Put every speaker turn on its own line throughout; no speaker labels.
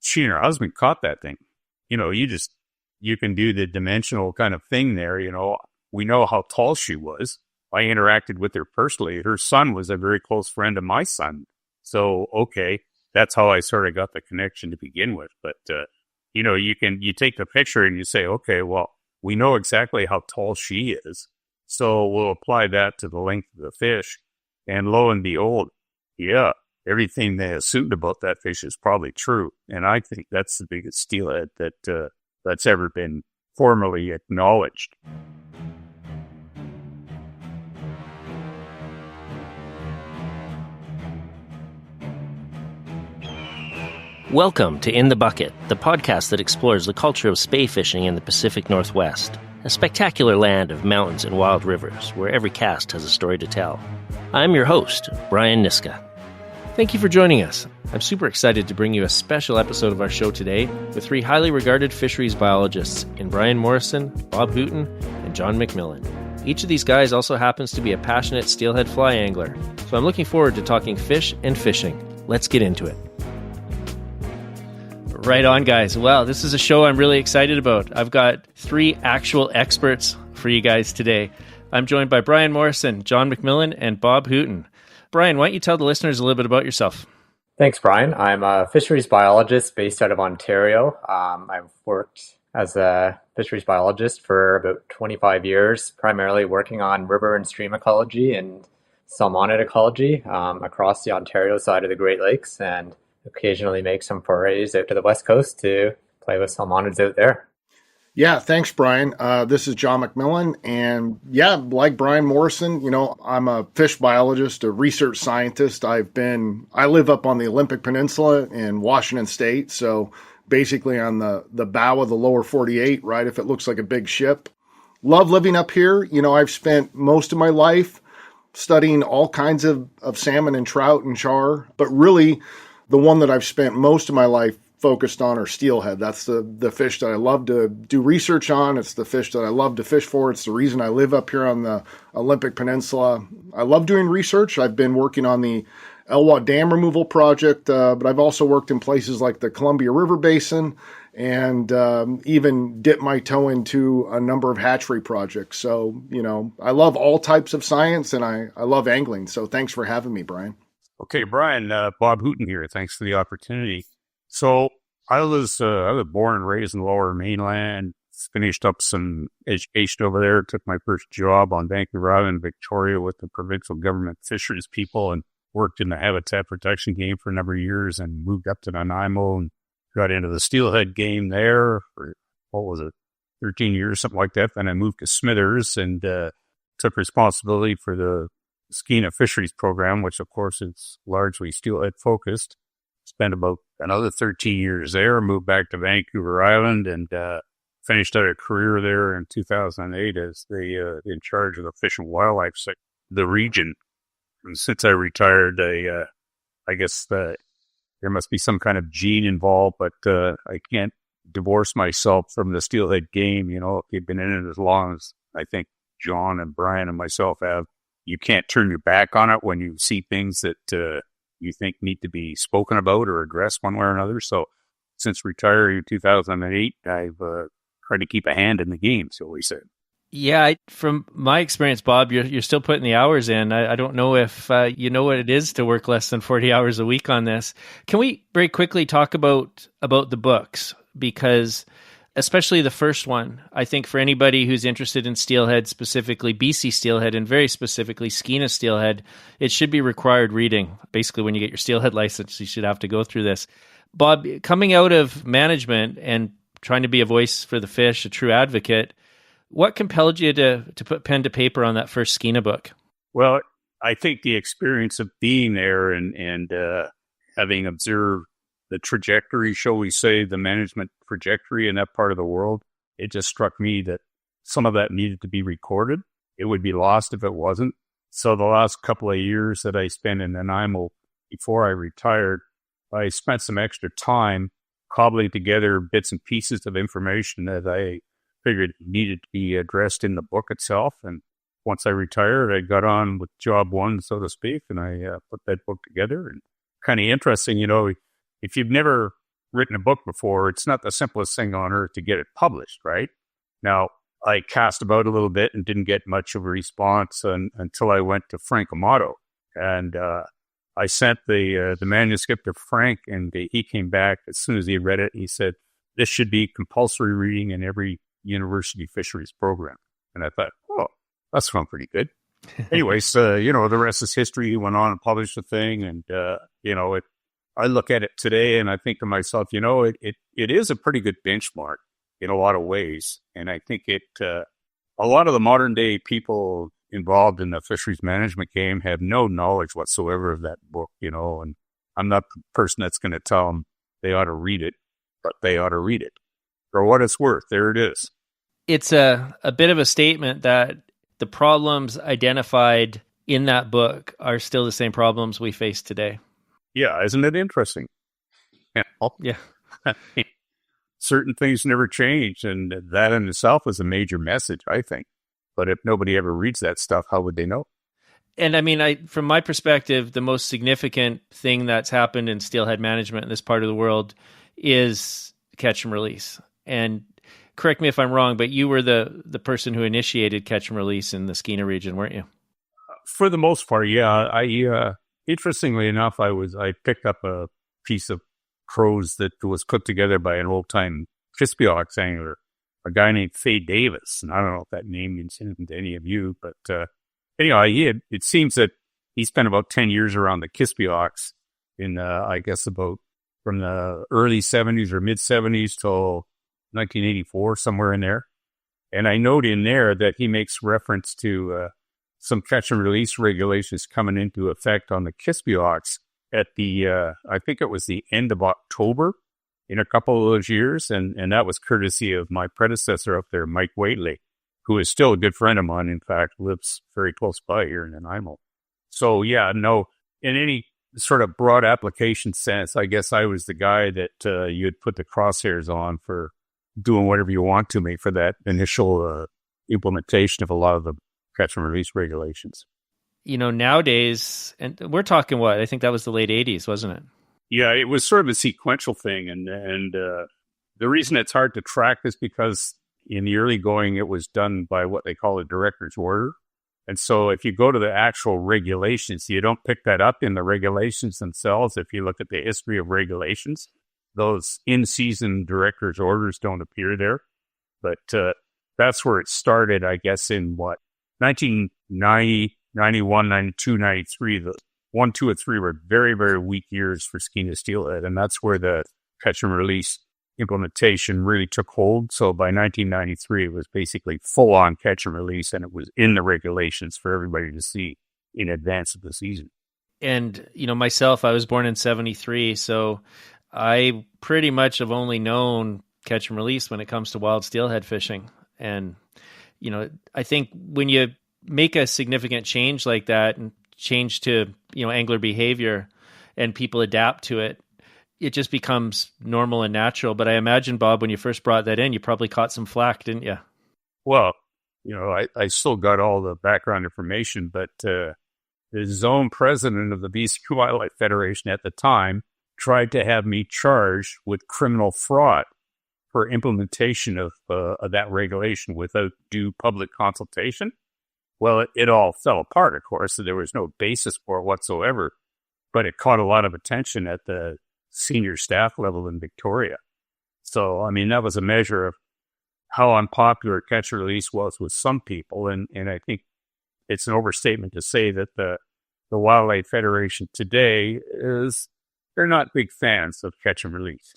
she and her husband caught that thing. You can do the dimensional kind of thing there. We know how tall she was. I interacted with her personally. Her son was a very close friend of my son. So, okay, that's how I sort of got the connection to begin with. But, you take the picture and you say, okay, well, we know exactly how tall she is. So we'll apply that to the length of the fish. And lo and behold, yeah, everything they assumed about that fish is probably true. And I think that's the biggest steelhead that's ever been formally acknowledged.
Welcome to In the Bucket, the podcast that explores the culture of spay fishing in the Pacific Northwest, a spectacular land of mountains and wild rivers where every cast has a story to tell. I'm your host, Brian Niska. Thank you for joining us. I'm super excited to bring you a special episode of our show today with three highly regarded fisheries biologists in Brian Morrison, Bob Hooton, and John McMillan. Each of these guys also happens to be a passionate steelhead fly angler, so I'm looking forward to talking fish and fishing. Let's get into it. Right on, guys. Well, this is a show I'm really excited about. I've got three actual experts for you guys today. I'm joined by Brian Morrison, John McMillan, and Bob Hooton. Brian, why don't you tell the listeners a little bit about yourself?
Thanks, Brian. I'm a fisheries biologist based out of Ontario. I've worked as a fisheries biologist for about 25 years, primarily working on river and stream ecology and salmonid ecology across the Ontario side of the Great Lakes, and occasionally make some forays out to the West Coast to play with salmonids out there.
Yeah, thanks, Brian. This is John McMillan. And yeah, like Brian Morrison, I'm a fish biologist, a research scientist. I live up on the Olympic Peninsula in Washington State. So basically on the bow of the lower 48, right? If it looks like a big ship. Love living up here. I've spent most of my life studying all kinds of salmon and trout and char, but really the one that I've spent most of my life focused on are steelhead. That's the fish that I love to do research on. It's the fish that I love to fish for. It's the reason I live up here on the Olympic Peninsula. I love doing research. I've been working on the Elwha Dam removal project, but I've also worked in places like the Columbia River Basin and even dipped my toe into a number of hatchery projects. So, I love all types of science and I love angling. So thanks for having me, Brian.
Okay, Brian, Bob Hooton here. Thanks for the opportunity. So I was born and raised in the Lower Mainland, finished up some education over there, took my first job on Vancouver Island, Victoria with the provincial government fisheries people and worked in the habitat protection game for a number of years and moved up to Nanaimo and got into the steelhead game there for, 13 years, something like that. Then I moved to Smithers and took responsibility for the Skeena Fisheries program, which of course is largely steelhead focused. Spent about another 13 years there, moved back to Vancouver Island and finished out a career there in 2008 as in charge of the fish and wildlife sector, the region. And since I retired, I guess there must be some kind of gene involved, but I can't divorce myself from the steelhead game. If you've been in it as long as I think John and Brian and myself have, you can't turn your back on it when you see things that you think need to be spoken about or addressed one way or another. So since retiring in 2008, I've tried to keep a hand in the game, so we said.
Yeah, from my experience, Bob, you're still putting the hours in. I don't know if you know what it is to work less than 40 hours a week on this. Can we very quickly talk about the books? Because especially the first one, I think for anybody who's interested in steelhead, specifically BC steelhead, and very specifically Skeena steelhead, it should be required reading. Basically, when you get your steelhead license, you should have to go through this. Bob, coming out of management and trying to be a voice for the fish, a true advocate, what compelled you to put pen to paper on that first Skeena book?
Well, I think the experience of being there and having observed the trajectory, shall we say, the management trajectory in that part of the world, it just struck me that some of that needed to be recorded. It would be lost if it wasn't. So the last couple of years that I spent in Nanaimo before I retired, I spent some extra time cobbling together bits and pieces of information that I figured needed to be addressed in the book itself. And once I retired, I got on with job one, so to speak, and I put that book together. And kind of interesting, if you've never written a book before, it's not the simplest thing on earth to get it published, right? Now, I cast about a little bit and didn't get much of a response until I went to Frank Amato. And I sent the manuscript to Frank, and he came back as soon as he read it. He said, this should be compulsory reading in every university fisheries program. And I thought, oh, that sounds pretty good. Anyways, the rest is history. He went on and published the thing. And, I look at it today and I think to myself, it is a pretty good benchmark in a lot of ways. And I think a lot of the modern day people involved in the fisheries management game have no knowledge whatsoever of that book, and I'm not the person that's going to tell them they ought to read it, but they ought to read it. For what it's worth, there it is.
It's a bit of a statement that the problems identified in that book are still the same problems we face today.
Yeah, isn't it interesting?
Yeah.
Certain things never change, and that in itself is a major message, I think. But if nobody ever reads that stuff, how would they know?
And I mean, from my perspective, the most significant thing that's happened in steelhead management in this part of the world is catch and release. And correct me if I'm wrong, but you were the person who initiated catch and release in the Skeena region, weren't you?
For the most part, yeah. Interestingly enough, I picked up a piece of crows that was put together by an old-time Kispiox angler, a guy named Fay Davis. And I don't know if that name means anything to any of you, but anyhow, it seems that he spent about 10 years around the Kispiox in, I guess, about from the early 70s or mid-70s till 1984, somewhere in there. And I note in there that he makes reference to some catch and release regulations coming into effect on the Kispiox at I think it was the end of October in a couple of those years. And that was courtesy of my predecessor up there, Mike Waitley, who is still a good friend of mine. In fact, lives very close by here in Nanaimo. So yeah, no, in any sort of broad application sense, I guess I was the guy that you'd put the crosshairs on for doing whatever you want to me for that initial implementation of a lot of the catch and release regulations.
Nowadays, and we're talking what? I think that was the late 80s, wasn't it?
Yeah, it was sort of a sequential thing. And the reason it's hard to track is because in the early going, it was done by what they call a director's order. And so if you go to the actual regulations, you don't pick that up in the regulations themselves. If you look at the history of regulations, those in-season director's orders don't appear there. But that's where it started, I guess, in 1990, 91, 92, 93. The 1, 2, and 3 were very, very weak years for Skeena steelhead. And that's where the catch and release implementation really took hold. So by 1993, it was basically full-on catch and release, and it was in the regulations for everybody to see in advance of the season.
And, myself, I was born in 73, so I pretty much have only known catch and release when it comes to wild steelhead fishing. And, I think when you make a significant change like that and change to, angler behavior and people adapt to it, it just becomes normal and natural. But I imagine, Bob, when you first brought that in, you probably caught some flack, didn't you?
Well, I still got all the background information, but the zone president of the BC Wildlife Federation at the time tried to have me charged with criminal fraud for implementation of that regulation without due public consultation. Well, it all fell apart, of course, so there was no basis for it whatsoever, but it caught a lot of attention at the senior staff level in Victoria. So, I mean, that was a measure of how unpopular catch and release was with some people, and I think it's an overstatement to say that the Wildlife Federation today they're not big fans of catch and release.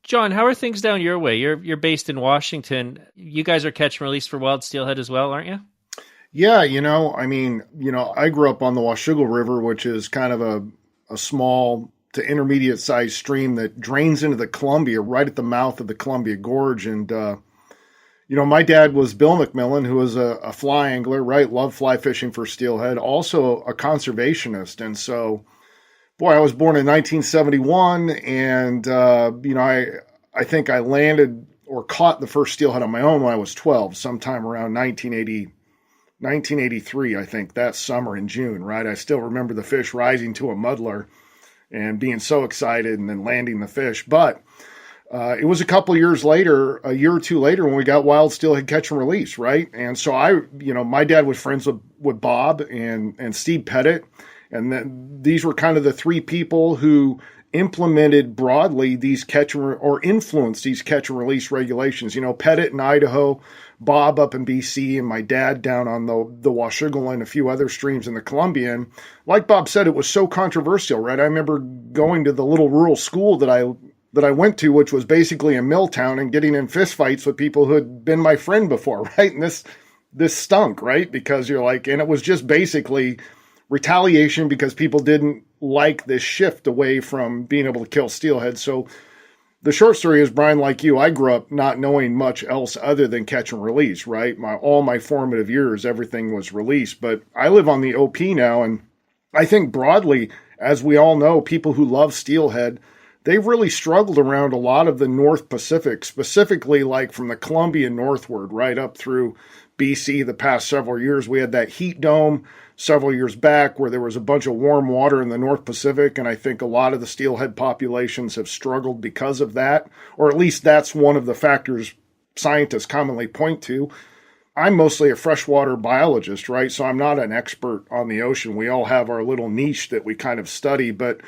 John, how are things down your way? You're based in Washington. You guys are catch and release for wild steelhead as well, aren't you?
Yeah, I grew up on the Washougal River, which is kind of a small to intermediate sized stream that drains into the Columbia right at the mouth of the Columbia Gorge. And, my dad was Bill McMillan, who was a fly angler, right? Loved fly fishing for steelhead, also a conservationist. And so, boy, I was born in 1971, and, I think I landed or caught the first steelhead on my own when I was 12, sometime around 1983, I think, that summer in June, right? I still remember the fish rising to a muddler. and being so excited and then landing the fish. But it was a couple years later, a year or two later, when we got wild steelhead catch and release, right? And so my dad was friends with Bob and Steve Pettit, and then these were kind of the three people who implemented broadly these or influenced these catch and release regulations. Pettit in Idaho, Bob up in BC, and my dad down on the Washougal and a few other streams in the Columbia. And like Bob said, it was so controversial, right? I remember going to the little rural school that I went to, which was basically a mill town, and getting in fist fights with people who had been my friend before, right? And this stunk, right? Because and it was just basically retaliation because people didn't like this shift away from being able to kill steelhead. So the short story is, Brian, like you, I grew up not knowing much else other than catch and release, right? All my formative years, everything was release. But I live on the OP now, and I think broadly, as we all know, people who love steelhead, they've really struggled around a lot of the North Pacific, specifically like from the Columbia northward, right up through BC the past several years. We had that heat dome several years back where there was a bunch of warm water in the North Pacific, and I think a lot of the steelhead populations have struggled because of that, or at least that's one of the factors scientists commonly point to. I'm mostly a freshwater biologist, right? So I'm not an expert on the ocean. We all have our little niche that we kind of study, but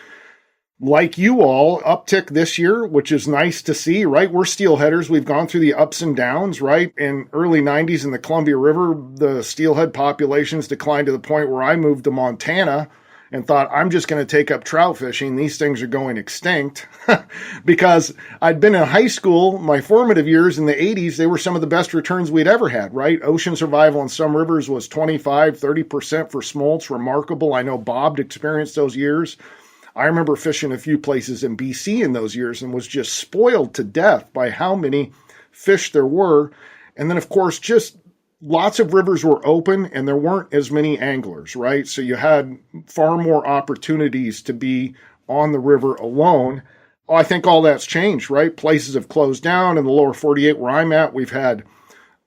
like you all, uptick this year, which is nice to see, right? We're steelheaders. We've gone through the ups and downs, right? In early 90s in the Columbia River, the steelhead populations declined to the point where I moved to Montana and thought, I'm just going to take up trout fishing. These things are going extinct because I'd been in high school, my formative years in the 80s, they were some of the best returns we'd ever had, right? Ocean survival in some rivers was 25, 30% for smolts, remarkable. I know Bob experienced those years. I remember fishing a few places in BC in those years and was just spoiled to death by how many fish there were. And then, of course, just lots of rivers were open and there weren't as many anglers, right? So you had far more opportunities to be on the river alone. I think all that's changed, right? Places have closed down. In the lower 48 where I'm at, we've had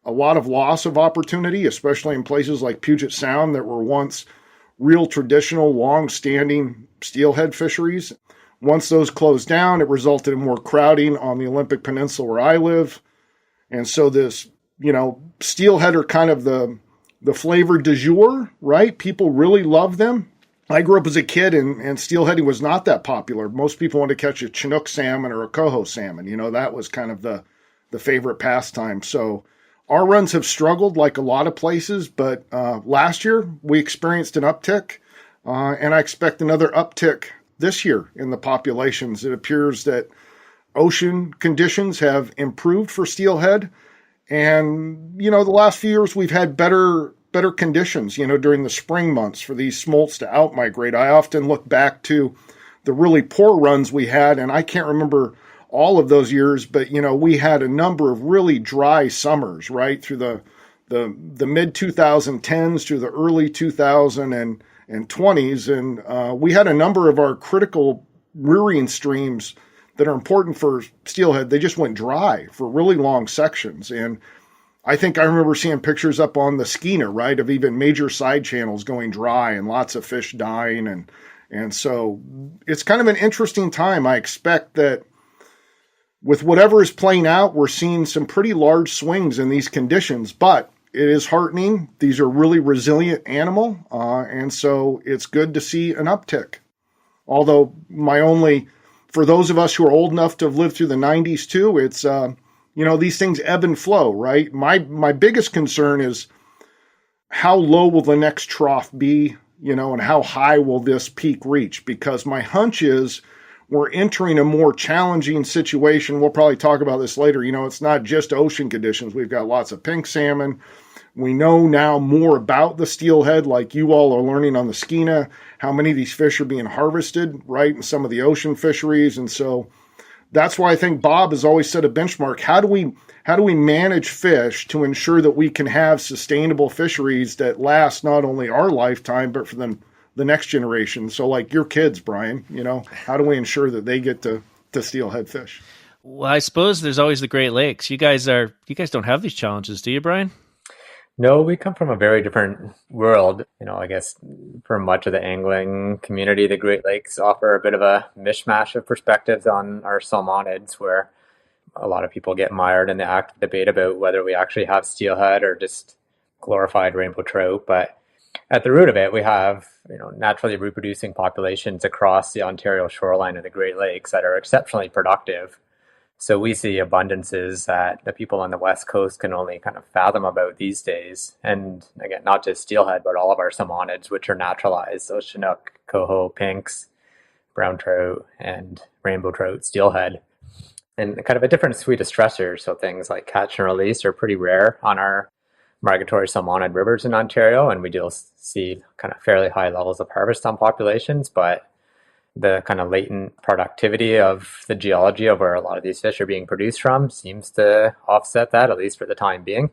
a lot of loss of opportunity, especially in places like Puget Sound that were once real traditional, long-standing steelhead fisheries. Once those closed down, it resulted in more crowding on the Olympic Peninsula where I live. And so this, steelhead are kind of the flavor du jour, right? People really love them. I grew up as a kid and steelheading was not that popular. Most people wanted to catch a Chinook salmon or a coho salmon. That was kind of the favorite pastime. So our runs have struggled like a lot of places, but last year we experienced an uptick, and I expect another uptick this year in the populations. It appears that ocean conditions have improved for steelhead, and the last few years we've had better conditions, during the spring months for these smolts to outmigrate. I often look back to the really poor runs we had, and I can't remember all of those years, but we had a number of really dry summers, right, through the mid 2010s through the early 2020s, and we had a number of our critical rearing streams that are important for steelhead. They just went dry for really long sections, and I think I remember seeing pictures up on the Skeena, right, of even major side channels going dry and lots of fish dying, and so it's kind of an interesting time. I expect that with whatever is playing out, we're seeing some pretty large swings in these conditions, but it is heartening. These are really resilient animal, and so it's good to see an uptick. Although for those of us who are old enough to have lived through the 90s too, it's, these things ebb and flow, right? My biggest concern is how low will the next trough be, and how high will this peak reach? Because my hunch is we're entering a more challenging situation. We'll probably talk about this later. It's not just ocean conditions. We've got lots of pink salmon. We know now more about the steelhead, like you all are learning on the Skeena, how many of these fish are being harvested, right, in some of the ocean fisheries. And so that's why I think Bob has always set a benchmark. How do we manage fish to ensure that we can have sustainable fisheries that last not only our lifetime, but for the next generation? So like your kids, Brian, how do we ensure that they get to steelhead fish?
Well, I suppose there's always the Great Lakes. You guys don't have these challenges, do you, Brian?
No, we come from a very different world. I guess for much of the angling community, the Great Lakes offer a bit of a mishmash of perspectives on our salmonids, where a lot of people get mired in the active debate about whether we actually have steelhead or just glorified rainbow trout. But at the root of it, we have naturally reproducing populations across the Ontario shoreline of the Great Lakes that are exceptionally productive. So we see abundances that the people on the West Coast can only kind of fathom about these days. And again, not just steelhead, but all of our salmonids, which are naturalized. So Chinook, coho, pinks, brown trout, and rainbow trout, steelhead. And kind of a different suite of stressors. So things like catch and release are pretty rare on our migratory salmonid rivers in Ontario. And we do see kind of fairly high levels of harvest on populations, but the kind of latent productivity of the geology of where a lot of these fish are being produced from seems to offset that, at least for the time being.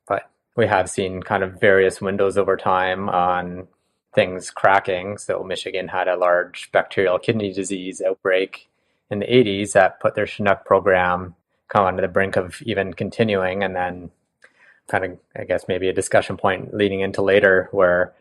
But we have seen kind of various windows over time on things cracking. So Michigan had a large bacterial kidney disease outbreak in the 80s that put their Chinook program kind of on the brink of even continuing. And then kind of, I guess, maybe a discussion point leading into later where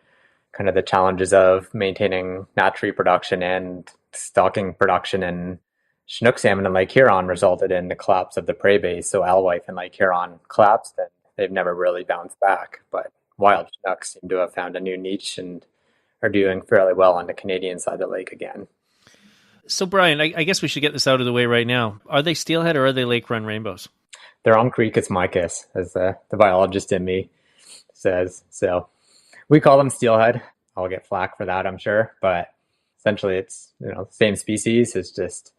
kind of the challenges of maintaining natchery production and stocking production in Chinook salmon in Lake Huron resulted in the collapse of the prey base. So alewife in Lake Huron collapsed and they've never really bounced back. But wild Chinooks seem to have found a new niche and are doing fairly well on the Canadian side of the lake again.
So Brian, I guess we should get this out of the way right now. Are they steelhead or are they lake run rainbows?
They're on Cricus micus, as the biologist in me says. So we call them steelhead. I'll get flack for that, I'm sure. But essentially it's, the same species. It's just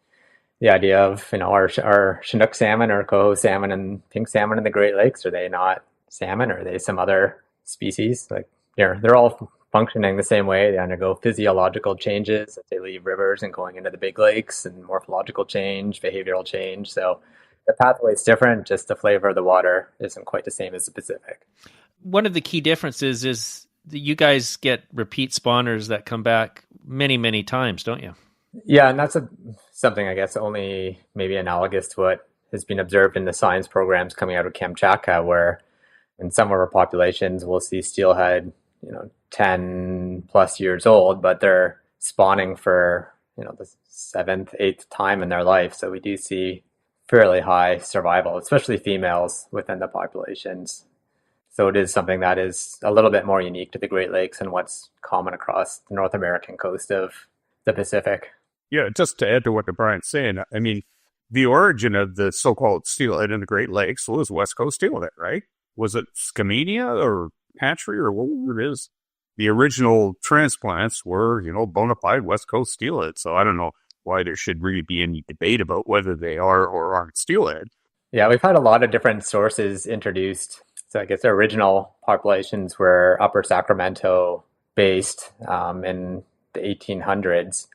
the idea of, our Chinook salmon or coho salmon and pink salmon in the Great Lakes, are they not salmon or are they some other species? Like they're all functioning the same way. They undergo physiological changes as they leave rivers and going into the big lakes, and morphological change, behavioral change. So the pathway is different, just the flavor of the water isn't quite the same as the Pacific.
One of the key differences is that you guys get repeat spawners that come back many, many times, don't you?
Yeah, and that's something I guess only maybe analogous to what has been observed in the science programs coming out of Kamchatka, where in some of our populations we'll see steelhead, 10 plus years old, but they're spawning for, the 7th, 8th time in their life. So we do see fairly high survival, especially females within the populations. So it is something that is a little bit more unique to the Great Lakes and what's common across the North American coast of the Pacific.
Yeah, just to add to what Brian's saying, I mean, the origin of the so-called steelhead in the Great Lakes was West Coast steelhead, right? Was it Skamania or hatchery or whatever it is? The original transplants were, bona fide West Coast steelhead. So I don't know why there should really be any debate about whether they are or aren't steelhead.
Yeah, we've had a lot of different sources introduced. So I guess the original populations were Upper Sacramento based in the 1800s.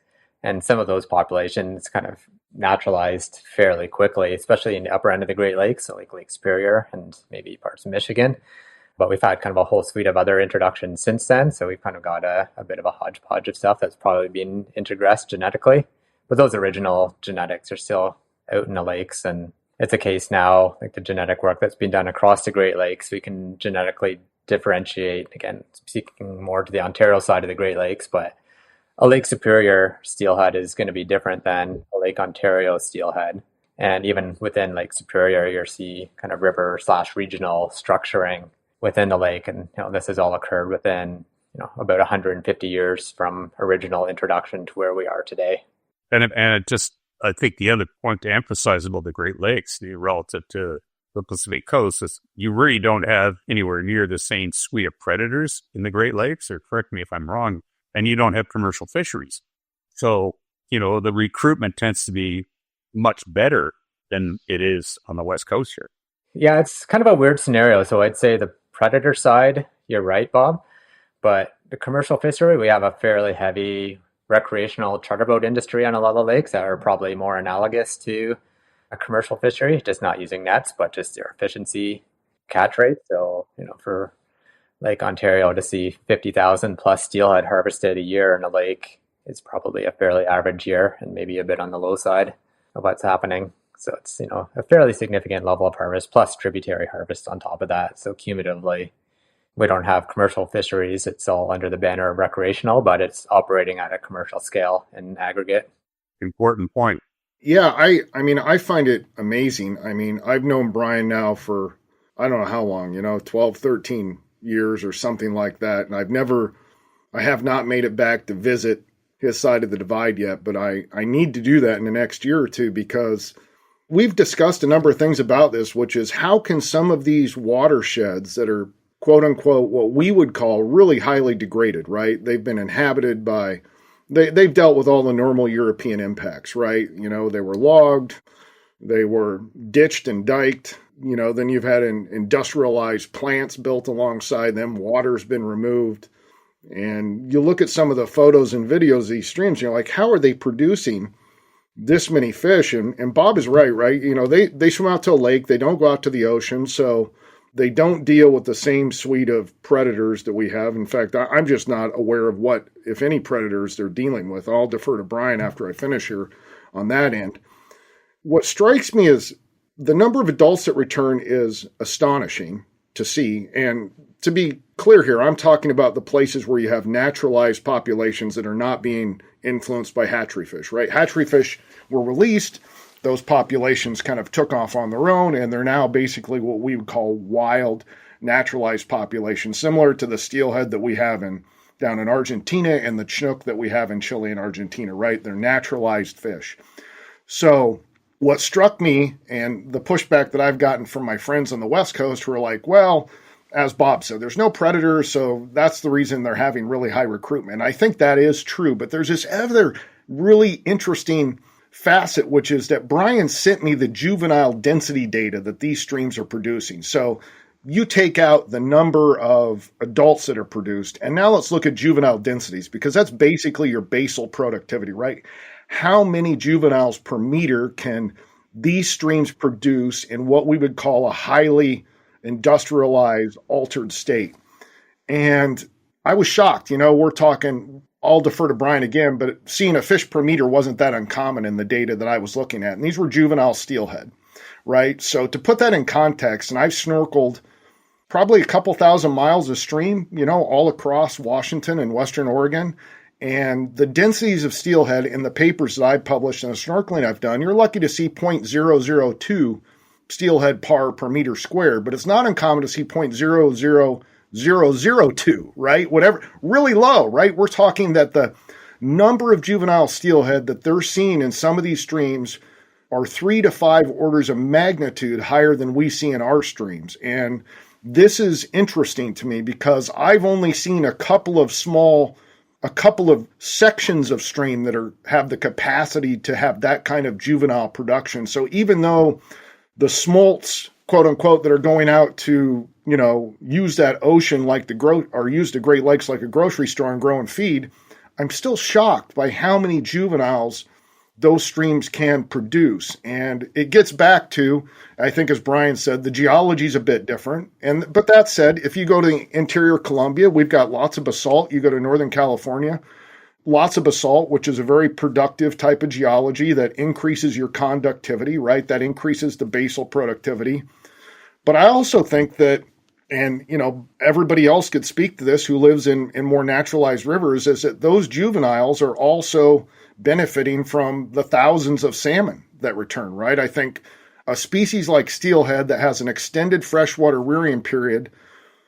And some of those populations kind of naturalized fairly quickly, especially in the upper end of the Great Lakes, so like Lake Superior and maybe parts of Michigan. But we've had kind of a whole suite of other introductions since then. So we've kind of got a bit of a hodgepodge of stuff that's probably been introgressed genetically. But those original genetics are still out in the lakes. And it's a case now, like the genetic work that's been done across the Great Lakes, we can genetically differentiate, again, speaking more to the Ontario side of the Great Lakes, but a Lake Superior steelhead is going to be different than a Lake Ontario steelhead. And even within Lake Superior, you'll see kind of river/regional structuring within the lake. And this has all occurred within about 150 years from original introduction to where we are today.
And I think the other point to emphasize about the Great Lakes relative to the Pacific Coast is you really don't have anywhere near the same suite of predators in the Great Lakes, or correct me if I'm wrong, and you don't have commercial fisheries. So, the recruitment tends to be much better than it is on the West Coast here.
Yeah, it's kind of a weird scenario. So I'd say the predator side, you're right, Bob. But the commercial fishery, we have a fairly heavy recreational charter boat industry on a lot of the lakes that are probably more analogous to a commercial fishery, just not using nets, but just their efficiency catch rate. So, for Lake Ontario to see 50,000 plus steelhead harvested a year in a lake is probably a fairly average year and maybe a bit on the low side of what's happening. So it's, a fairly significant level of harvest plus tributary harvest on top of that. So cumulatively, We don't have commercial fisheries. It's all under the banner of recreational, but it's operating at a commercial scale in aggregate.
Important point.
Yeah, I mean, I find it amazing. I mean, I've known Brian now for, I don't know how long, 12, 13 years or something like that. And I have not made it back to visit his side of the divide yet, but I need to do that in the next year or two, because we've discussed a number of things about this, which is how can some of these watersheds that are quote unquote what we would call really highly degraded, right? They've been inhabited by, they've dealt with all the normal European impacts, right? They were logged, they were ditched and diked. Then you've had industrialized plants built alongside them. Water's been removed. And you look at some of the photos and videos of these streams, you're like, how are they producing this many fish? And Bob is right? They swim out to a lake. They don't go out to the ocean. So they don't deal with the same suite of predators that we have. In fact, I'm just not aware of what, if any, predators they're dealing with. I'll defer to Brian after I finish here on that end. What strikes me is the number of adults that return is astonishing to see. And to be clear here, I'm talking about the places where you have naturalized populations that are not being influenced by hatchery fish, right? Hatchery fish were released. Those populations kind of took off on their own, and they're now basically what we would call wild, naturalized populations, similar to the steelhead that we have down in Argentina and the chinook that we have in Chile and Argentina, right? They're naturalized fish. So what struck me, and the pushback that I've gotten from my friends on the West Coast, who are like, well, as Bob said, there's no predators, so that's the reason they're having really high recruitment. I think that is true, but there's this other really interesting facet, which is that Brian sent me the juvenile density data that these streams are producing. So you take out the number of adults that are produced, and now let's look at juvenile densities, because that's basically your basal productivity, right? How many juveniles per meter can these streams produce in what we would call a highly industrialized, altered state? And I was shocked. We're talking, I'll defer to Brian again, but seeing a fish per meter wasn't that uncommon in the data that I was looking at. And these were juvenile steelhead, right? So to put that in context, and I've snorkeled probably a couple thousand miles of stream, all across Washington and Western Oregon. And the densities of steelhead in the papers that I've published and the snorkeling I've done, you're lucky to see 0.002 steelhead par per meter squared, but it's not uncommon to see 0.00002, right? Whatever, really low, right? We're talking that the number of juvenile steelhead that they're seeing in some of these streams are 3 to 5 orders of magnitude higher than we see in our streams. And this is interesting to me because I've only seen a couple of sections of stream that have the capacity to have that kind of juvenile production. So even though the smolts, quote unquote, that are going out to, use that ocean like or use the Great Lakes like a grocery store and grow and feed, I'm still shocked by how many juveniles those streams can produce. And it gets back to, I think, as Brian said, the geology is a bit different. But that said, if you go to the interior Columbia, we've got lots of basalt. You go to Northern California, lots of basalt, which is a very productive type of geology that increases your conductivity, right? That increases the basal productivity. But I also think that, and everybody else could speak to this who lives in more naturalized rivers, is that those juveniles are also benefiting from the thousands of salmon that return, right? I think a species like steelhead that has an extended freshwater rearing period,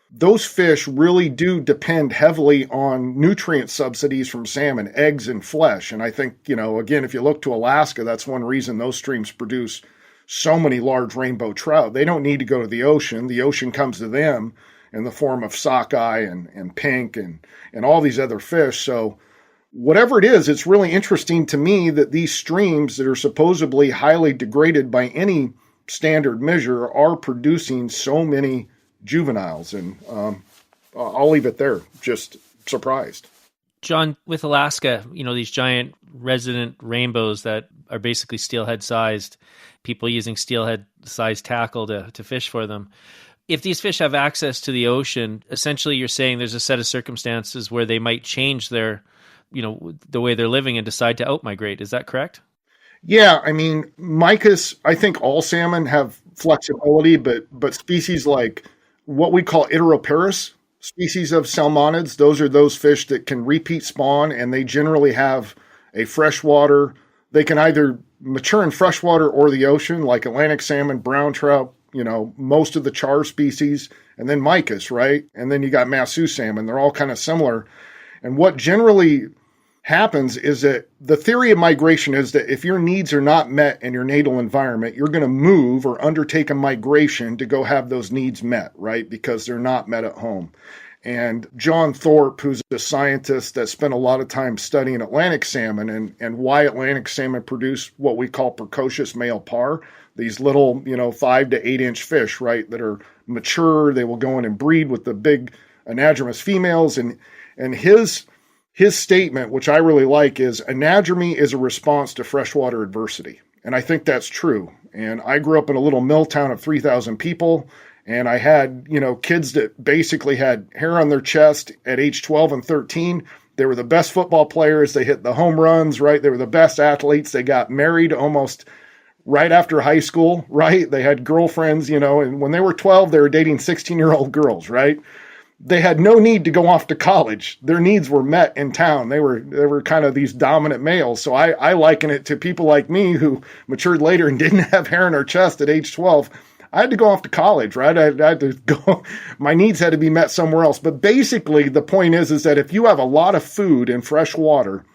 those fish really do depend heavily on nutrient subsidies from salmon, eggs, and flesh. And I think, again, if you look to Alaska, that's one reason those streams produce so many large rainbow trout. They don't need to go to the ocean. The ocean comes to them in the form of sockeye and pink and all these other fish. So whatever it is, it's really interesting to me that these streams that are supposedly highly degraded by any standard measure are producing so many juveniles. And I'll leave it there. Just surprised.
John, with Alaska, these giant resident rainbows that are basically steelhead sized, people using steelhead sized tackle to fish for them. If these fish have access to the ocean, essentially you're saying there's a set of circumstances where they might change their the way they're living and decide to outmigrate. Is that correct?
Yeah. I mean, micas, I think all salmon have flexibility, but species like what we call Iteroparis, species of salmonids. Those are those fish that can repeat spawn, and they generally have a freshwater. They can either mature in freshwater or the ocean, like Atlantic salmon, brown trout, most of the char species, and then micas, right? And then you got Massue salmon. They're all kind of similar. And what generally happens is that the theory of migration is that if your needs are not met in your natal environment, you're going to move or undertake a migration to go have those needs met, right? Because they're not met at home. And John Thorpe, who's a scientist that spent a lot of time studying Atlantic salmon and why Atlantic salmon produce what we call precocious male par, these little, 5 to 8 inch fish, right, that are mature. They will go in and breed with the big anadromous females. And his statement, which I really like, is anadromy is a response to freshwater adversity. And I think that's true. And I grew up in a little mill town of 3,000 people. And I had, kids that basically had hair on their chest at age 12 and 13. They were the best football players. They hit the home runs, right? They were the best athletes. They got married almost right after high school, right? They had girlfriends, and when they were 12, they were dating 16-year-old girls, right? They had no need to go off to college. Their needs were met in town. They were kind of these dominant males. So I liken it to people like me who matured later and didn't have hair on their chest at age 12. I had to go off to college, right? I had to go. My needs had to be met somewhere else. But basically, the point is that if you have a lot of food in fresh water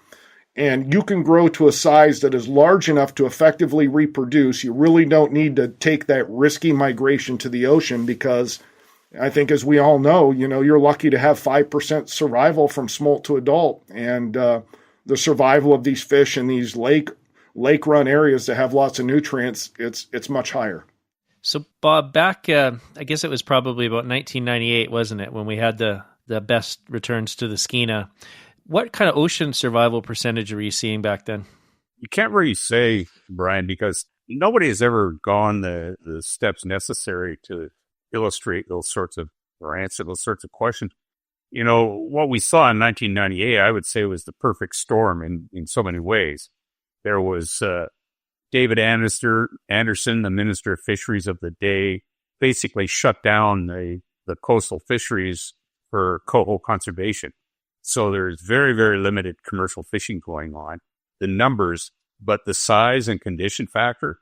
and you can grow to a size that is large enough to effectively reproduce, you really don't need to take that risky migration to the ocean because I think, as we all know, you're lucky to have 5% survival from smolt to adult. And the survival of these fish in these lake run areas that have lots of nutrients, it's much higher.
So, Bob, back, I guess it was probably about 1998, wasn't it, when we had the best returns to the Skeena. What kind of ocean survival percentage were you seeing back then?
You can't really say, Brian, because nobody has ever gone the steps necessary to illustrate those sorts of, or answer those sorts of questions. What we saw in 1998, I would say, was the perfect storm in so many ways. There was David Anderson, the Minister of Fisheries of the day, basically shut down the coastal fisheries for coho conservation. So there's very, very limited commercial fishing going on. The numbers, but the size and condition factor,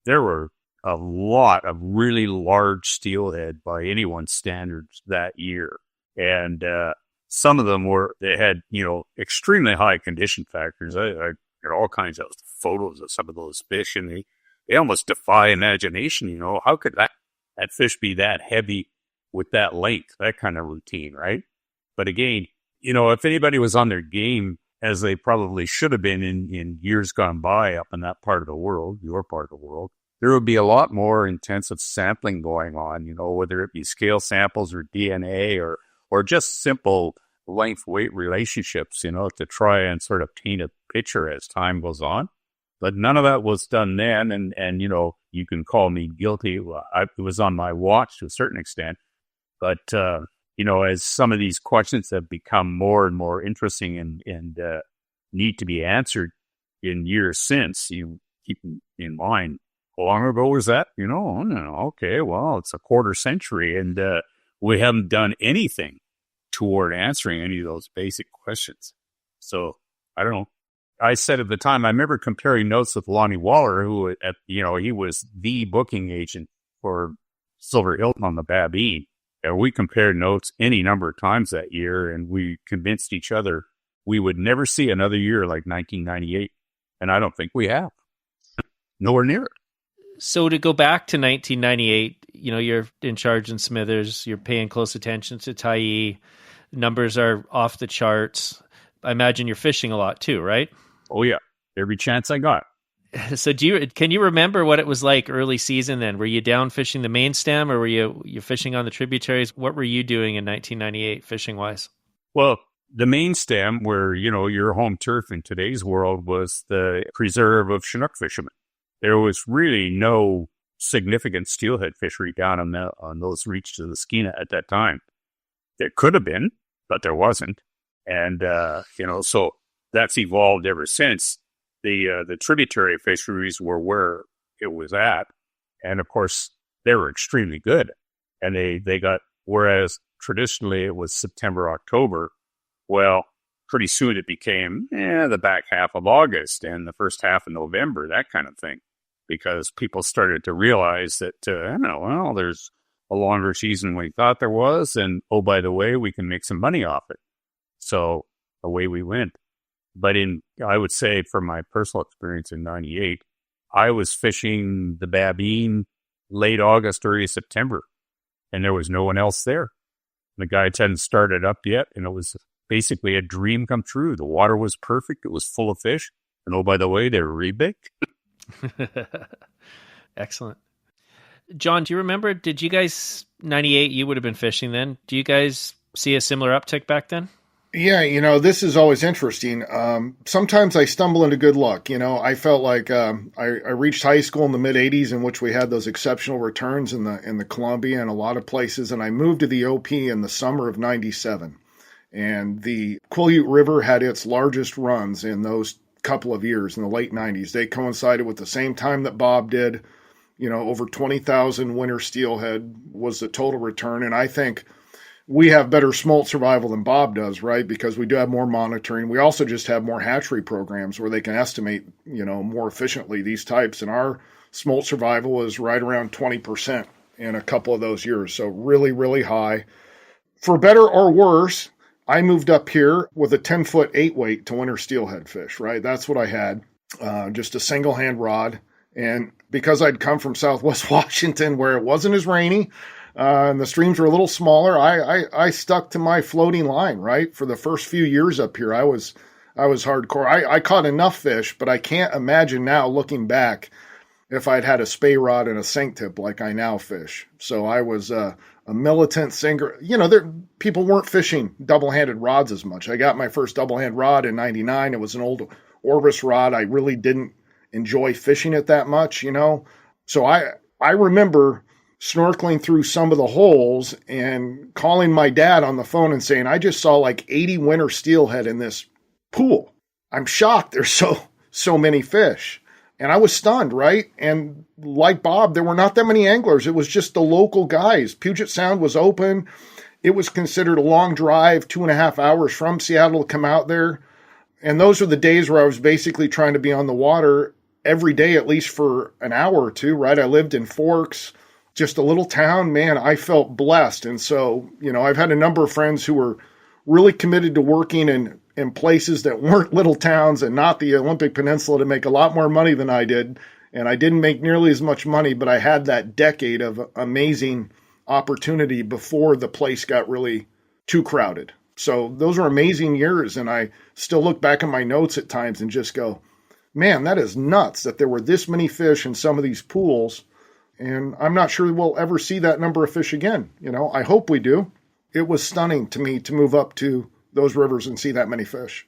there were a lot of really large steelhead by anyone's standards that year. And some of them they had, extremely high condition factors. I got all kinds of photos of some of those fish, and they almost defy imagination. How could that fish be that heavy with that length, that kind of routine, right? But again, if anybody was on their game, as they probably should have been in years gone by up in that part of the world, your part of the world, there would be a lot more intensive sampling going on, whether it be scale samples or DNA or just simple length-weight relationships, to try and sort of paint a picture as time goes on. But none of that was done then, and you can call me guilty. It was on my watch to a certain extent. But, as some of these questions have become more and more interesting and need to be answered in years since, you keep in mind, how long ago was that? Okay, well, it's a quarter century, and we haven't done anything toward answering any of those basic questions. So, I don't know. I said at the time, I remember comparing notes with Lonnie Waller, who, he was the booking agent for Silver Hilton on the Babine. And we compared notes any number of times that year, and we convinced each other we would never see another year like 1998. And I don't think we have. Nowhere near it.
So to go back to 1998, you're in charge in Smithers, you're paying close attention to Tyee, numbers are off the charts. I imagine you're fishing a lot too, right?
Oh yeah, every chance I got.
So can you remember what it was like early season then? Were you down fishing the main stem, or were you fishing on the tributaries? What were you doing in 1998 fishing wise?
Well, the main stem, where, your home turf in today's world, was the preserve of Chinook fishermen. There was really no significant steelhead fishery down on those reaches of the Skeena at that time. There could have been, but there wasn't. And, so that's evolved ever since. The tributary fisheries were where it was at. And of course, they were extremely good. And they got, whereas traditionally it was September, October. Well, pretty soon it became the back half of August and the first half of November, that kind of thing, because people started to realize that, there's a longer season than we thought there was. And, oh, by the way, we can make some money off it. So away we went. But I would say from my personal experience in 98, I was fishing the Babine late August, early September, and there was no one else there. The guides hadn't started up yet, and it was basically a dream come true. The water was perfect. It was full of fish. And, oh, by the way, they were really big.
Excellent. John, do you remember, did you guys, 98, you would have been fishing then. Do you guys see a similar uptick back then?
Yeah, this is always interesting. Sometimes I stumble into good luck. I felt like I reached high school in the mid-'80s, in which we had those exceptional returns in the Columbia and a lot of places, and I moved to the OP in the summer of 97. And the Quileute River had its largest runs in those couple of years in the late 90s. They coincided with the same time that Bob did. Over 20,000 winter steelhead was the total return. And I think we have better smolt survival than Bob does, right? Because we do have more monitoring. We also just have more hatchery programs where they can estimate, more efficiently these types. And our smolt survival is right around 20% in a couple of those years. So really, really high. For better or worse, I moved up here with a 10-foot 8-weight to winter steelhead fish, right? That's what I had, just a single hand rod. And because I'd come from Southwest Washington where it wasn't as rainy and the streams were a little smaller, I stuck to my floating line, right? For the first few years up here, I was hardcore. I caught enough fish, but I can't imagine now looking back if I'd had a spay rod and a sink tip like I now fish. So I was a militant singer. People weren't fishing double-handed rods as much. I got my first double-hand rod in 99. It was an old Orvis rod. I really didn't enjoy fishing it that much, So I remember snorkeling through some of the holes and calling my dad on the phone and saying, I just saw like 80 winter steelhead in this pool. I'm shocked there's so many fish. And I was stunned, right? And like Bob, there were not that many anglers. It was just the local guys. Puget Sound was open. It was considered a long drive, 2.5 hours from Seattle to come out there. And those were the days where I was basically trying to be on the water every day, at least for an hour or two, right? I lived in Forks, just a little town. Man, I felt blessed. And so, I've had a number of friends who were really committed to working in places that weren't little towns and not the Olympic Peninsula to make a lot more money than I did. And I didn't make nearly as much money, but I had that decade of amazing opportunity before the place got really too crowded. So those are amazing years. And I still look back at my notes at times and just go, man, that is nuts that there were this many fish in some of these pools. And I'm not sure we'll ever see that number of fish again. I hope we do. It was stunning to me to move up to those rivers and see that many fish.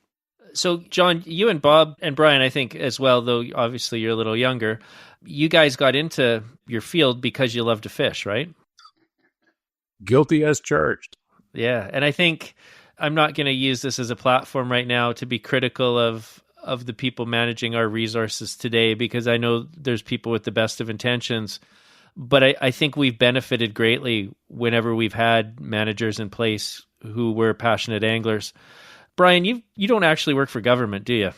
So, John, you and Bob and Brian, I think as well, though obviously you're a little younger, you guys got into your field because you love to fish, right?
Guilty as charged.
Yeah. And I think I'm not going to use this as a platform right now to be critical of the people managing our resources today, because I know there's people with the best of intentions. But I think we've benefited greatly whenever we've had managers in place who were passionate anglers. Brian, you don't actually work for government, do you?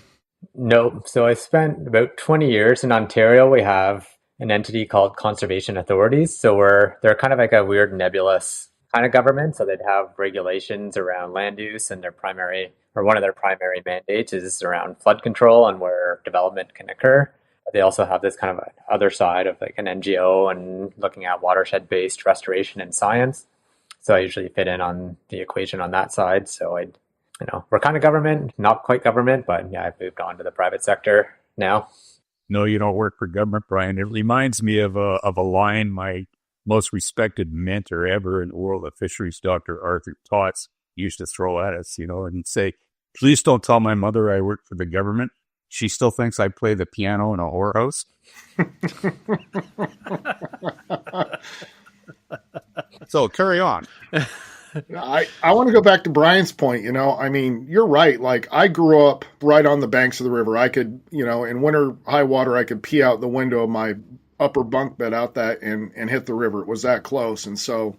No. So I spent about 20 years in Ontario. We have an entity called Conservation Authorities. So they're kind of like a weird nebulous kind of government. So they'd have regulations around land use, and one of their primary mandates is around flood control and where development can occur. They also have this kind of other side of like an NGO and looking at watershed-based restoration and science. So I usually fit in on the equation on that side. So we're kind of government, not quite government, but yeah, I've moved on to the private sector now.
No, you don't work for government, Brian. It reminds me of a line my most respected mentor ever in the world of fisheries, Dr. Arthur Tots, used to throw at us, and he'd say, please don't tell my mother I work for the government. She still thinks I play the piano in a whorehouse. So carry on.
I want to go back to Brian's point. You're right. Like, I grew up right on the banks of the river. I could, in winter high water, I could pee out the window of my upper bunk bed out that and hit the river. It was that close. And so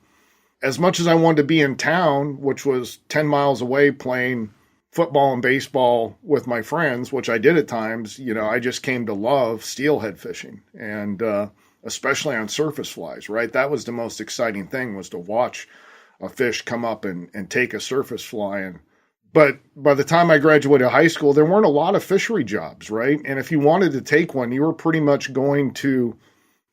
as much as I wanted to be in town, which was 10 miles away playing football and baseball with my friends, which I did at times, I just came to love steelhead fishing, and especially on surface flies, right? That was the most exciting thing, was to watch a fish come up and take a surface fly. But by the time I graduated high school, there weren't a lot of fishery jobs, right? And if you wanted to take one, you were pretty much going to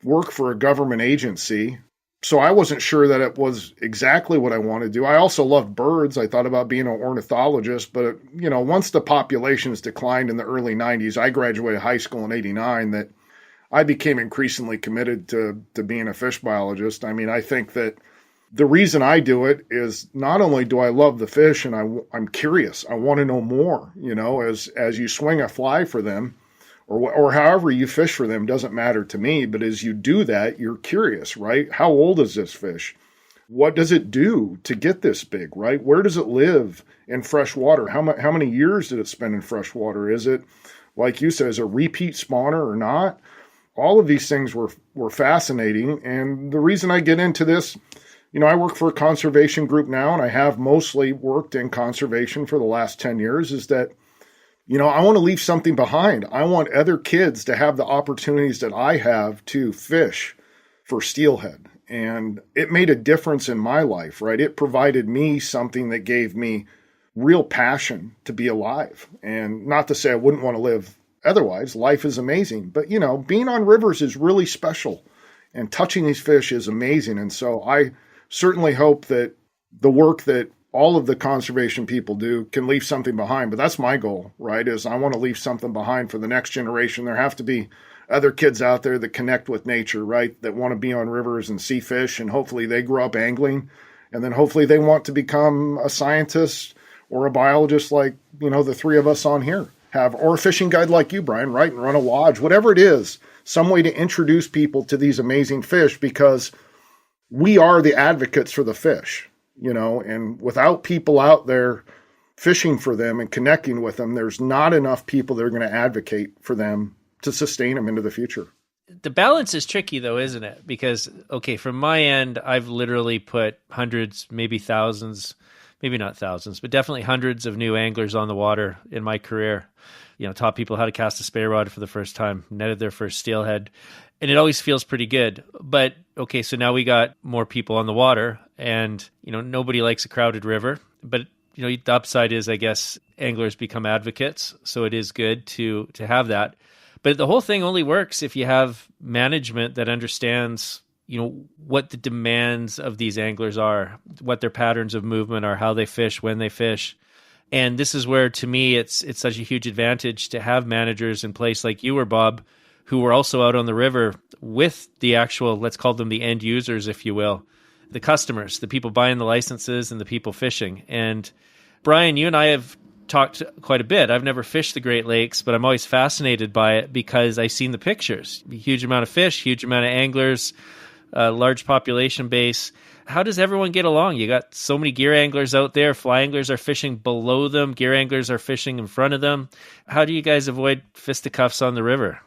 work for a government agency. So I wasn't sure that it was exactly what I wanted to do. I also loved birds. I thought about being an ornithologist, but once the populations declined in the early 90s, I graduated high school in 89, that I became increasingly committed to being a fish biologist. I mean, I think that the reason I do it is not only do I love the fish and I'm curious, I want to know more, as you swing a fly for them, or however you fish for them, doesn't matter to me. But as you do that, you're curious, right? How old is this fish? What does it do to get this big, right? Where does it live in fresh water? How many years did it spend in fresh water? Is it, like you said, is a repeat spawner or not? All of these things were fascinating. And the reason I get into this, I work for a conservation group now, and I have mostly worked in conservation for the last 10 years, is that I want to leave something behind. I want other kids to have the opportunities that I have to fish for steelhead. And it made a difference in my life, right? It provided me something that gave me real passion to be alive. And not to say I wouldn't want to live otherwise. Life is amazing. But, being on rivers is really special. And touching these fish is amazing. And so I certainly hope that the work that all of the conservation people do can leave something behind. But that's my goal, right? Is I want to leave something behind for the next generation. There have to be other kids out there that connect with nature, right? That want to be on rivers and see fish, and hopefully they grow up angling. And then hopefully they want to become a scientist or a biologist like, the three of us on here have, or a fishing guide like you, Brian, right? And run a lodge, whatever it is, some way to introduce people to these amazing fish, because we are the advocates for the fish. And without people out there fishing for them and connecting with them, there's not enough people that are going to advocate for them to sustain them into the future.
The balance is tricky though, isn't it? Because, okay, from my end, I've literally put hundreds, maybe thousands, maybe not thousands, but definitely hundreds of new anglers on the water in my career. Taught people how to cast a spey rod for the first time, netted their first steelhead. And it always feels pretty good. But okay, so now we got more people on the water, and nobody likes a crowded river. But the upside is, I guess, anglers become advocates, so it is good to have that. But the whole thing only works if you have management that understands, what the demands of these anglers are, what their patterns of movement are, how they fish, when they fish. And this is where, to me, it's such a huge advantage to have managers in place like you or Bob, who were also out on the river with the actual, let's call them the end users, if you will, the customers, the people buying the licenses and the people fishing. And Brian, you and I have talked quite a bit. I've never fished the Great Lakes, but I'm always fascinated by it because I've seen the pictures. A huge amount of fish, huge amount of anglers, large population base. How does everyone get along? You got so many gear anglers out there. Fly anglers are fishing below them. Gear anglers are fishing in front of them. How do you guys avoid fisticuffs on the river?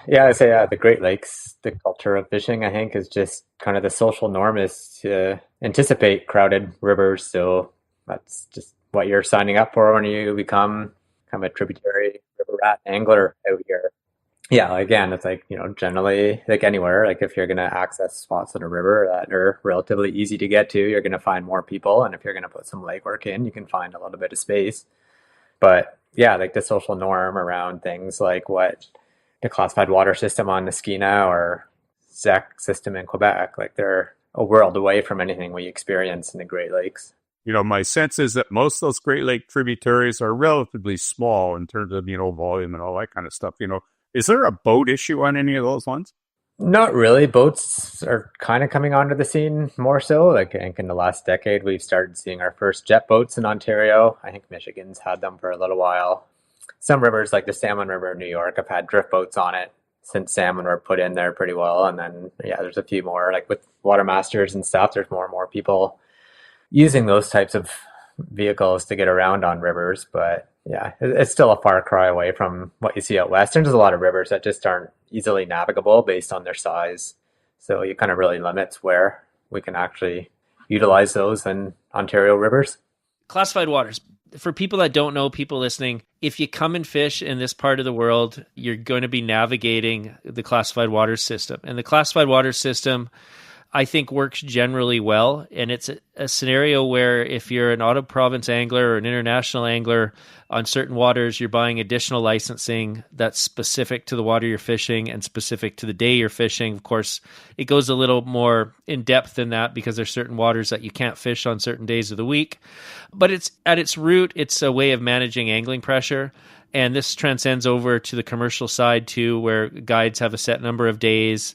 Yeah, I say the Great Lakes, the culture of fishing, I think, is just kind of the social norm is to anticipate crowded rivers. So that's just what you're signing up for when you become kind of a tributary river rat angler out here. Yeah, again, it's like, generally, like anywhere, like if you're going to access spots in a river that are relatively easy to get to, you're going to find more people. And if you're going to put some legwork in, you can find a little bit of space. But yeah, like the social norm around things like what the classified water system on Niskina or ZEC system in Quebec, like they're a world away from anything we experience in the Great Lakes.
My sense is that most of those Great Lake tributaries are relatively small in terms of, volume and all that kind of stuff. Is there a boat issue on any of those ones?
Not really. Boats are kind of coming onto the scene more so. Like I think in the last decade, we've started seeing our first jet boats in Ontario. I think Michigan's had them for a little while. Some rivers like the Salmon River in New York have had drift boats on it since salmon were put in there pretty well. And then, there's a few more like with Water Masters and stuff. There's more and more people using those types of vehicles to get around on rivers. But yeah, it's still a far cry away from what you see out west. And there's a lot of rivers that just aren't easily navigable based on their size. So it kind of really limits where we can actually utilize those in Ontario rivers.
Classified waters. For people that don't know, people listening, if you come and fish in this part of the world, you're going to be navigating the classified waters system. And the classified waters system, I think, works generally well. And it's a scenario where if you're an out-of-province angler or an international angler on certain waters, you're buying additional licensing that's specific to the water you're fishing and specific to the day you're fishing. Of course, it goes a little more in depth than that because there's certain waters that you can't fish on certain days of the week. But it's at its root, it's a way of managing angling pressure. And this transcends over to the commercial side too, where guides have a set number of days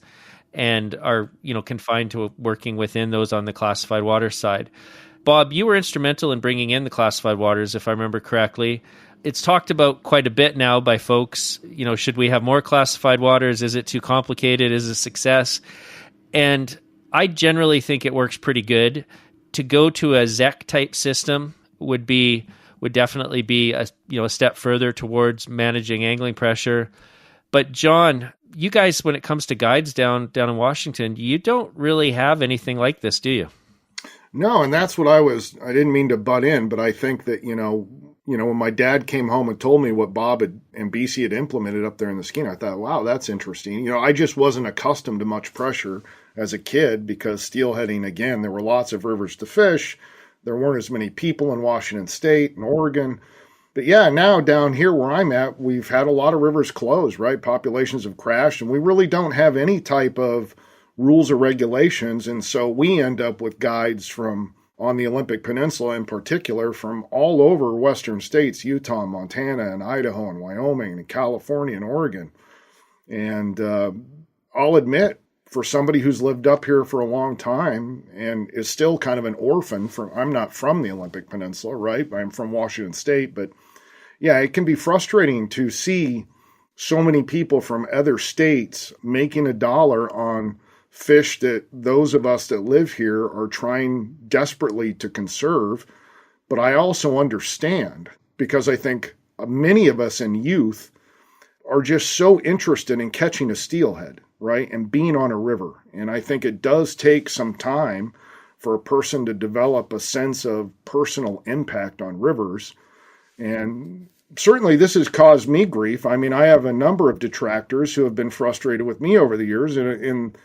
and are, confined to working within those on the classified water side. Bob, you were instrumental in bringing in the classified waters, if I remember correctly. It's talked about quite a bit now by folks, should we have more classified waters? Is it too complicated? Is it a success? And I generally think it works pretty good. To go to a ZEC type system would definitely be a step further towards managing angling pressure. But John, you guys, when it comes to guides down in Washington, you don't really have anything like this, do you?
No, and that's what I didn't mean to butt in, but I think that, when my dad came home and told me what Bob and BC had implemented up there in the Skeena, I thought, wow, that's interesting. I just wasn't accustomed to much pressure as a kid because steelheading, again, there were lots of rivers to fish. There weren't as many people in Washington State and Oregon. But yeah, now down here where I'm at, we've had a lot of rivers close, right? Populations have crashed, and we really don't have any type of rules or regulations. And so we end up with guides from on the Olympic Peninsula in particular from all over Western states, Utah, Montana, and Idaho, and Wyoming, and California, and Oregon. And I'll admit, for somebody who's lived up here for a long time and is still kind of an orphan I'm not from the Olympic Peninsula, right? I'm from Washington State, but yeah, it can be frustrating to see so many people from other states making a dollar on fish that those of us that live here are trying desperately to conserve. But I also understand, because I think many of us in youth are just so interested in catching a steelhead, right, and being on a river. And I think it does take some time for a person to develop a sense of personal impact on rivers. And certainly this has caused me grief. I mean, I have a number of detractors who have been frustrated with me over the years. In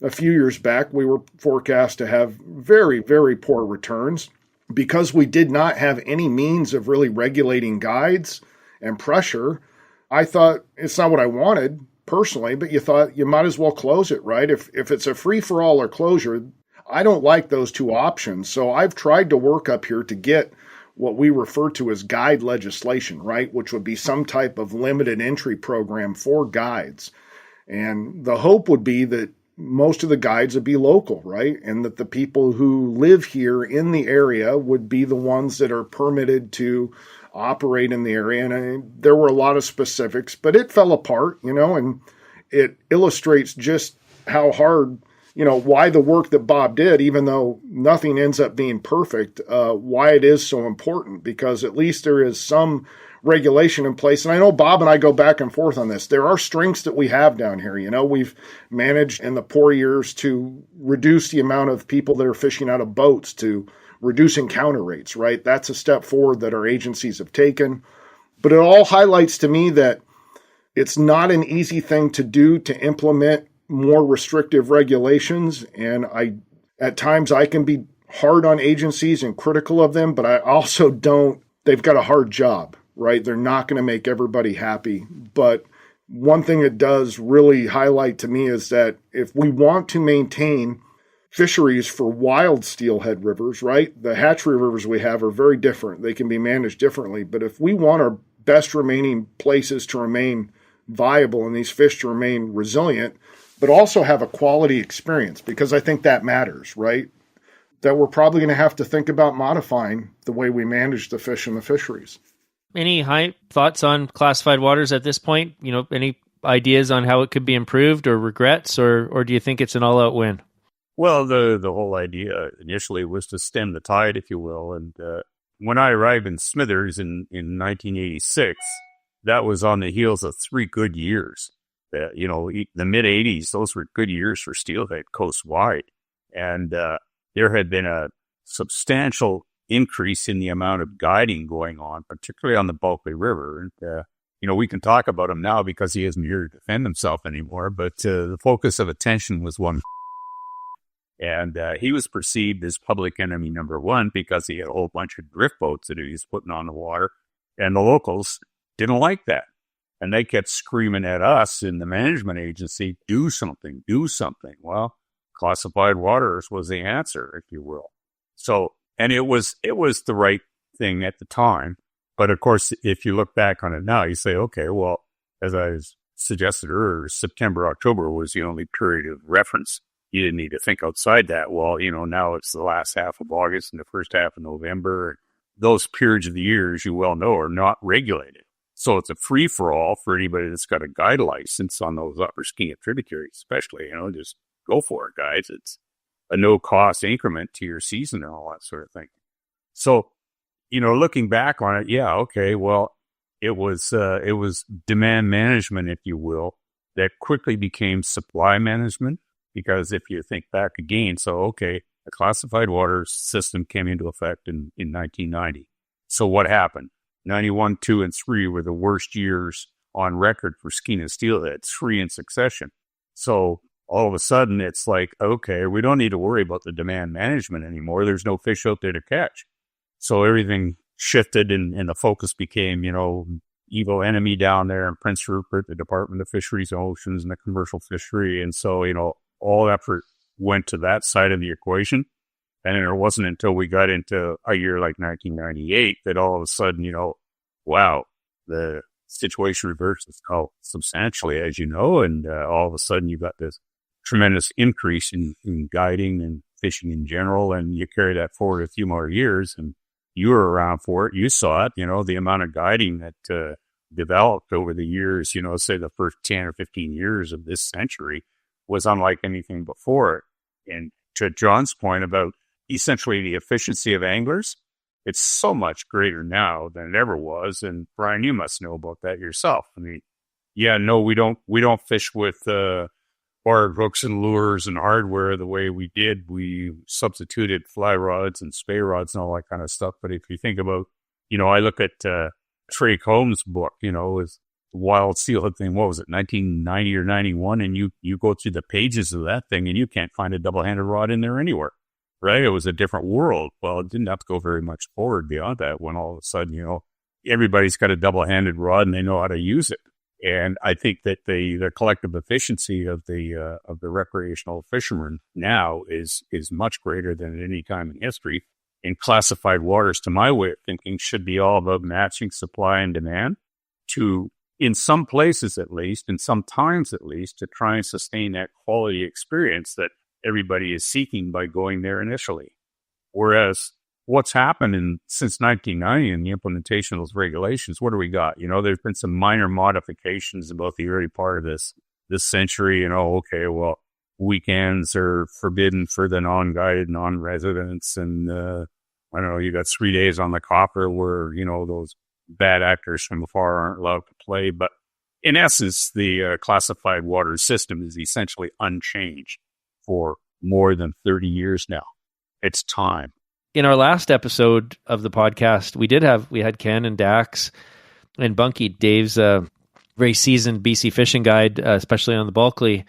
a few years back, we were forecast to have very, very poor returns because we did not have any means of really regulating guides and pressure. I thought it's not what I wanted personally, but you thought you might as well close it, right? If it's a free-for-all or closure, I don't like those two options. So I've tried to work up here to get what we refer to as guide legislation, right? Which would be some type of limited entry program for guides. And the hope would be that most of the guides would be local, right? And that the people who live here in the area would be the ones that are permitted to operate in the area. And there were a lot of specifics, but it fell apart, and it illustrates just how hard, why the work that Bob did, even though nothing ends up being perfect, why it is so important, because at least there is some regulation in place. And I know Bob and I go back and forth on this. There are strengths that we have down here. We've managed in the poor years to reduce the amount of people that are fishing out of boats, to reduce encounter rates, right? That's a step forward that our agencies have taken. But it all highlights to me that it's not an easy thing to do to implement more restrictive regulations. And at times I can be hard on agencies and critical of them, but I also they've got a hard job, right? They're not going to make everybody happy. But one thing it does really highlight to me is that if we want to maintain fisheries for wild steelhead rivers, right? The hatchery rivers we have are very different. They can be managed differently. But if we want our best remaining places to remain viable and these fish to remain resilient, but also have a quality experience, because I think that matters, right? That we're probably going to have to think about modifying the way we manage the fish in the fisheries. Any
high thoughts on classified waters at this point? Any ideas on how it could be improved or regrets, or do you think it's an all-out win?
Well, the whole idea initially was to stem the tide, if you will. And when I arrived in Smithers in 1986, that was on the heels of 3 good years. The mid-'80s, those were good years for steelhead coast-wide. And there had been a substantial increase in the amount of guiding going on, particularly on the Bulkley River. And, we can talk about him now because he isn't here to defend himself anymore, but the focus of attention was one. And he was perceived as public enemy number one because he had a whole bunch of drift boats that he was putting on the water. And the locals didn't like that. And they kept screaming at us in the management agency, do something, do something. Well, classified waters was the answer, if you will. So, and it was the right thing at the time. But of course, if you look back on it now, you say, okay, well, as I suggested earlier, September, October was the only period of reference. You didn't need to think outside that. Well, now it's the last half of August and the first half of November. Those periods of the year, as you well know, are not regulated. So it's a free-for-all for anybody that's got a guide license on those upper Skeena tributaries, especially, just go for it, guys. It's a no-cost increment to your season and all that sort of thing. So, looking back on it, yeah, okay, well, it was demand management, if you will, that quickly became supply management. Because if you think back again, the classified waters system came into effect in 1990. So what happened? 91, 2, and 3 were the worst years on record for Skeena steelhead, 3 in succession. So all of a sudden, it's like, okay, we don't need to worry about the demand management anymore. There's no fish out there to catch. So everything shifted and the focus became, evil enemy down there in Prince Rupert, the Department of Fisheries and Oceans, and the commercial fishery. And so, all effort went to that side of the equation. And it wasn't until we got into a year like 1998 that all of a sudden, wow, the situation reverses substantially, as you know, and all of a sudden you've got this tremendous increase in guiding and fishing in general. And you carry that forward a few more years, and you were around for it. You saw it, the amount of guiding that developed over the years, say the first 10 or 15 years of this century was unlike anything before it. And to John's point about essentially the efficiency of anglers, it's so much greater now than it ever was. And Brian, you must know about that yourself. I mean, yeah, no, we don't fish with barred hooks and lures and hardware the way we did. We substituted fly rods and spay rods and all that kind of stuff. But if you think about, I look at Trey Combs' book, with wild steelhead thing, what was it, 1990 or 91? And you go through the pages of that thing and you can't find a double-handed rod in there anywhere, right? It was a different world. Well, it didn't have to go very much forward beyond that when all of a sudden, everybody's got a double-handed rod and they know how to use it. And I think that the collective efficiency of the recreational fishermen now is much greater than at any time in history. And classified waters, to my way of thinking, should be all about matching supply and demand to, in some places at least, in some times at least, to try and sustain that quality experience that everybody is seeking by going there initially. Whereas what's happened since 1990 in the implementation of those regulations, what do we got? There's been some minor modifications about the early part of this century. Weekends are forbidden for the non-guided non-residents. And, I don't know, you got 3 days on the copper where, those bad actors from afar aren't allowed to play. But in essence, the classified water system is essentially unchanged for more than 30 years now. It's time.
In our last episode of the podcast, we had Ken and Dax and Bunky. Dave's a very seasoned BC fishing guide, especially on the Bulkley.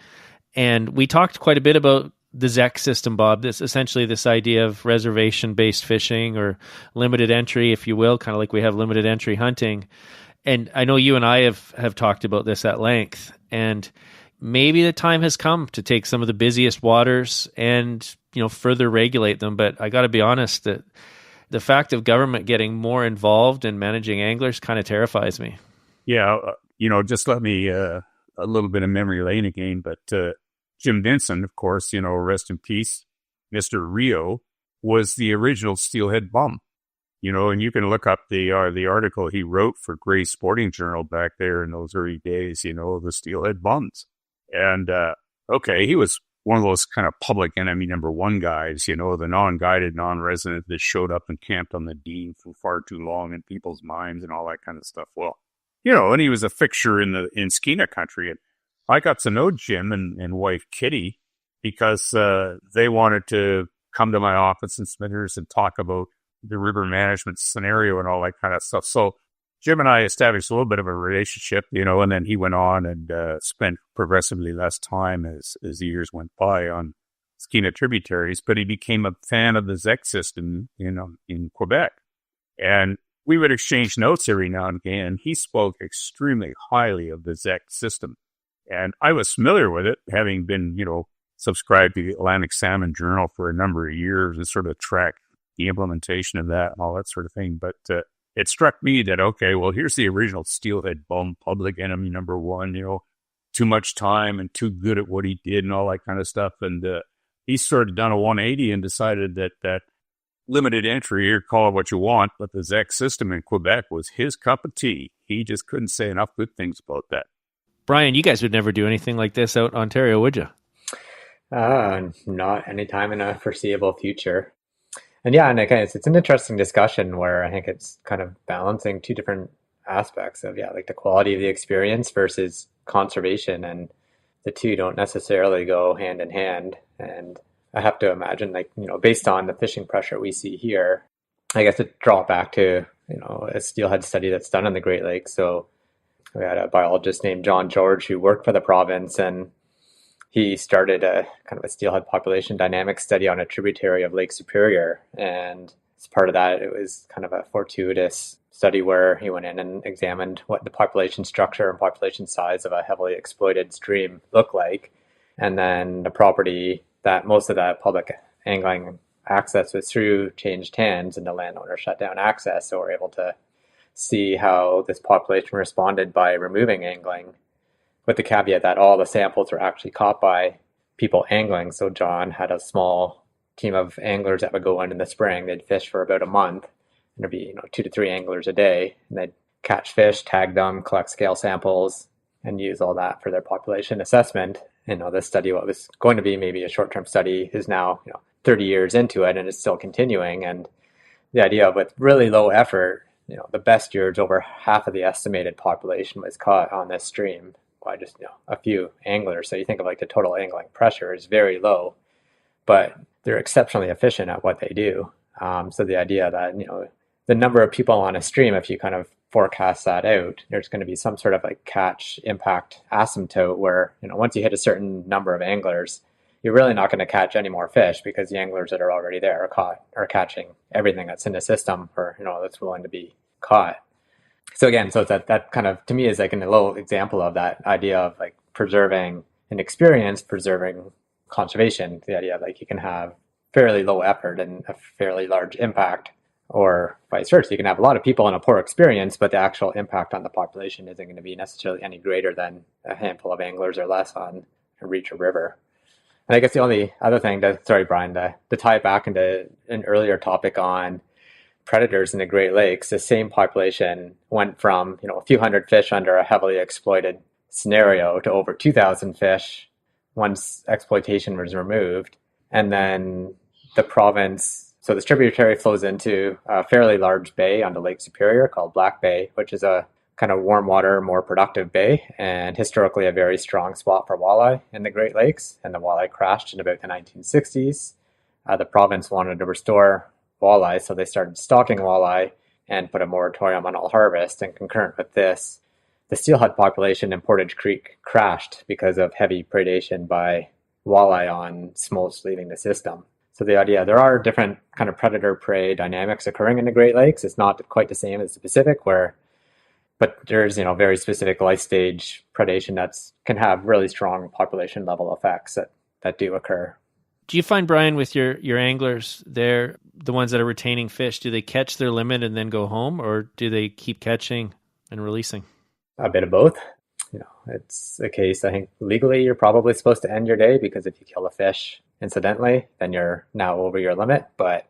And we talked quite a bit about the ZEC system, Bob. This essentially this idea of reservation-based fishing or limited entry, if you will, kind of like we have limited entry hunting. And I know you and I have talked about this at length. And maybe the time has come to take some of the busiest waters and, further regulate them. But I got to be honest that the fact of government getting more involved in managing anglers kind of terrifies me.
Yeah. Just let me, a little bit of memory lane again, but, Jim Vinson, of course, rest in peace, Mr. Rio, was the original steelhead bum, and you can look up the article he wrote for Gray's Sporting Journal back there in those early days, the steelhead bums. And, he was one of those kind of public enemy number one guys, the non-guided, non-resident that showed up and camped on the Dean for far too long in people's minds and all that kind of stuff. Well, and he was a fixture in Skeena country. And I got to know Jim and wife Kitty because they wanted to come to my office in Smithers and talk about the river management scenario and all that kind of stuff. So Jim and I established a little bit of a relationship, and then he went on and spent progressively less time as the years went by on Skeena tributaries, but he became a fan of the ZEC system, in Quebec. And we would exchange notes every now and again. He spoke extremely highly of the ZEC system. And I was familiar with it, having been, subscribed to the Atlantic Salmon Journal for a number of years and sort of tracked the implementation of that and all that sort of thing. But it struck me that, okay, well, here's the original steelhead bum, public enemy number one, too much time and too good at what he did and all that kind of stuff. And he sort of done a 180 and decided that limited entry, or call it what you want, but the ZEC system in Quebec was his cup of tea. He just couldn't say enough good things about that.
Brian, you guys would never do anything like this out in Ontario, would you?
Not anytime in a foreseeable future. And yeah, and again, it's an interesting discussion where I think it's kind of balancing two different aspects of, like the quality of the experience versus conservation. And the two don't necessarily go hand in hand. And I have to imagine, based on the fishing pressure we see here, I guess to draw it back to, a steelhead study that's done in the Great Lakes. So we had a biologist named John George who worked for the province, and he started a kind of a steelhead population dynamic study on a tributary of Lake Superior. And as part of that, it was kind of a fortuitous study where he went in and examined what the population structure and population size of a heavily exploited stream looked like. And then the property that most of that public angling access was through changed hands, and the landowner shut down access. So we're able to see how this population responded by removing angling, with the caveat that all the samples were actually caught by people angling. So John had a small team of anglers that would go in the spring. They'd fish for about a month, and there'd be 2 to 3 anglers a day, and they'd catch fish, tag them, collect scale samples, and use all that for their population assessment. This study, what was going to be maybe a short-term study, is now 30 years into it, and it's still continuing. And the idea of, with really low effort, the best years, over half of the estimated population was caught on this stream by just a few anglers. So you think of the total angling pressure is very low, but they're exceptionally efficient at what they do. So the idea that the number of people on a stream, if you kind of forecast that out, there's going to be some sort of catch impact asymptote where once you hit a certain number of anglers, you're really not going to catch any more fish, because the anglers that are already there are catching everything that's in the system, or that's willing to be caught. So again, so that kind of, to me, is a little example of that idea of preserving an experience, preserving conservation. The idea of you can have fairly low effort and a fairly large impact, or vice versa. You can have a lot of people and a poor experience, but the actual impact on the population isn't going to be necessarily any greater than a handful of anglers or less on a reach or river. And I guess the only other thing Brian, to tie it back into an earlier topic on predators in the Great Lakes, the same population went from a few hundred fish under a heavily exploited scenario to over 2,000 fish once exploitation was removed. And then the province, so this tributary flows into a fairly large bay onto Lake Superior called Black Bay, which is a kind of warm water, more productive bay, and historically a very strong spot for walleye in the Great Lakes. And the walleye crashed in about the 1960s. The province wanted to restore walleye, so they started stocking walleye and put a moratorium on all harvest. And concurrent with this, the steelhead population in Portage Creek crashed because of heavy predation by walleye on smolts leaving the system. So the idea, there are different kind of predator-prey dynamics occurring in the Great Lakes. It's not quite the same as the Pacific, but there's very specific life stage predation that can have really strong population level effects that do occur.
Do you find, Brian, with your anglers there, the ones that are retaining fish, do they catch their limit and then go home, or do they keep catching and releasing?
A bit of both. It's a case, I think legally you're probably supposed to end your day, because if you kill a fish incidentally, then you're now over your limit. But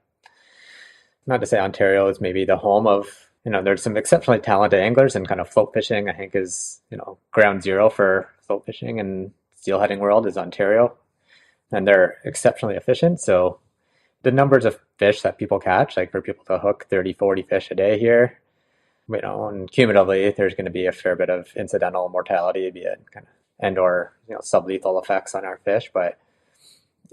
not to say Ontario is maybe the home of, there's some exceptionally talented anglers, and kind of float fishing, I think, is, ground zero for float fishing and steelheading world is Ontario. And they're exceptionally efficient. So the numbers of fish that people catch, for people to hook 30, 40 fish a day here, and cumulatively, there's going to be a fair bit of incidental mortality, be it kind of and/or sublethal effects on our fish. But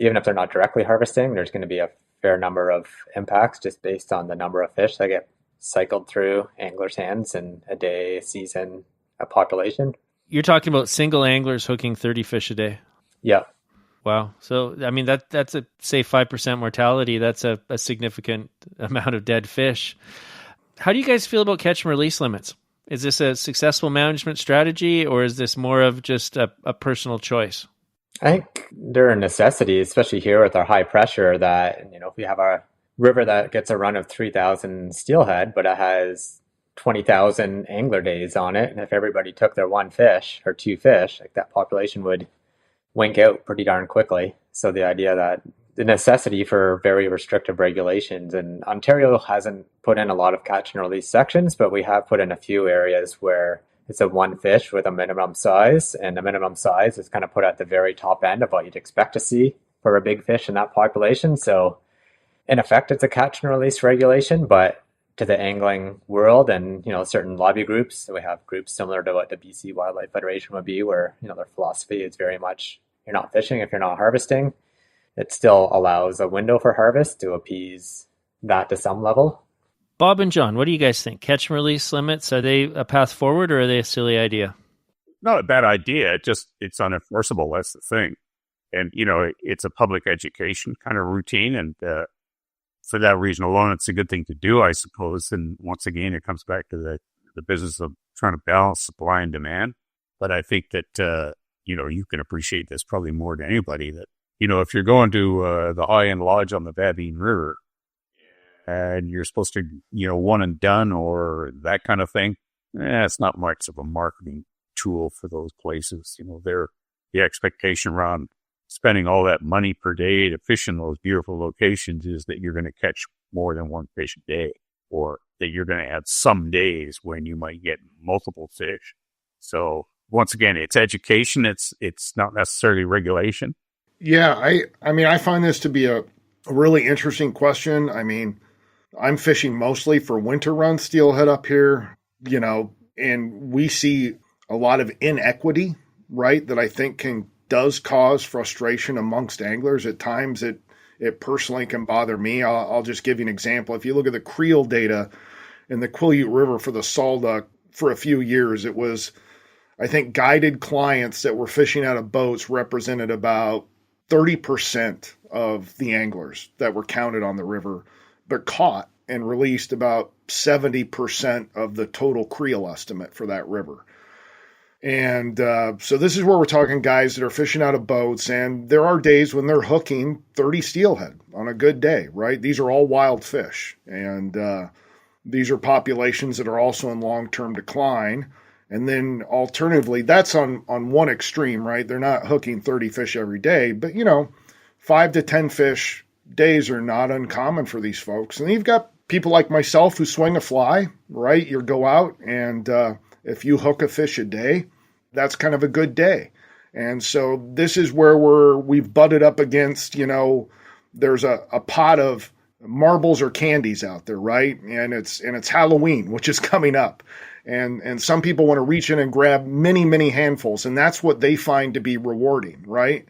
even if they're not directly harvesting, there's going to be a fair number of impacts just based on the number of fish that get cycled through anglers' hands in a day, a season, a population.
You're talking about single anglers hooking 30 fish a day.
Yeah.
Wow. So, I mean, that's a, say, 5% mortality. That's a significant amount of dead fish. How do you guys feel about catch and release limits? Is this a successful management strategy, or is this more of just a personal choice?
I think they're a necessity, especially here with our high pressure, that, if we have a river that gets a run of 3,000 steelhead, but it has 20,000 angler days on it, and if everybody took their one fish or two fish, like that population would wink out pretty darn quickly. So the idea that the necessity for very restrictive regulations, and Ontario hasn't put in a lot of catch and release sections, but we have put in a few areas where it's a one fish with a minimum size, and the minimum size is kind of put at the very top end of what you'd expect to see for a big fish in that population. So in effect, it's a catch and release regulation, but to the angling world and, certain lobby groups, so we have groups similar to what the BC Wildlife Federation would be, where, their philosophy is very much, you're not fishing if you're not harvesting. It still allows a window for harvest to appease that to some level.
Bob and John, what do you guys think? Catch and release limits, are they a path forward, or are they a silly idea?
Not a bad idea. It's unenforceable. That's the thing. And, it's a public education kind of routine. And for that reason alone, it's a good thing to do, I suppose. And once again, it comes back to the business of trying to balance supply and demand. But I think that, you can appreciate this probably more than anybody, that, if you're going to the high-end lodge on the Babine River and you're supposed to, one and done or that kind of thing, it's not much of a marketing tool for those places. The expectation around spending all that money per day to fish in those beautiful locations is that you're going to catch more than one fish a day, or that you're going to have some days when you might get multiple fish. So once again, it's education. It's not necessarily regulation.
Yeah, I find this to be a really interesting question. I mean, I'm fishing mostly for winter run steelhead up here, and we see a lot of inequity, right, that I think does cause frustration amongst anglers. At times it personally can bother me. I'll just give you an example. If you look at the creel data in the Quileute River for the Salduck for a few years, it was, I think, guided clients that were fishing out of boats represented about 30% of the anglers that were counted on the river, but caught and released about 70% of the total creel estimate for that river. And so this is where we're talking guys that are fishing out of boats, and there are days when they're hooking 30 steelhead on a good day, right? These are all wild fish, and these are populations that are also in long-term decline. And then alternatively, that's on one extreme, right? They're not hooking 30 fish every day, but 5 to 10 fish days are not uncommon for these folks. And you've got people like myself who swing a fly, right? You go out and if you hook a fish a day, that's kind of a good day. And so this is where we've butted up against, there's a pot of marbles or candies out there, right? And it's Halloween, which is coming up. And some people want to reach in and grab many, many handfuls, and that's what they find to be rewarding, right?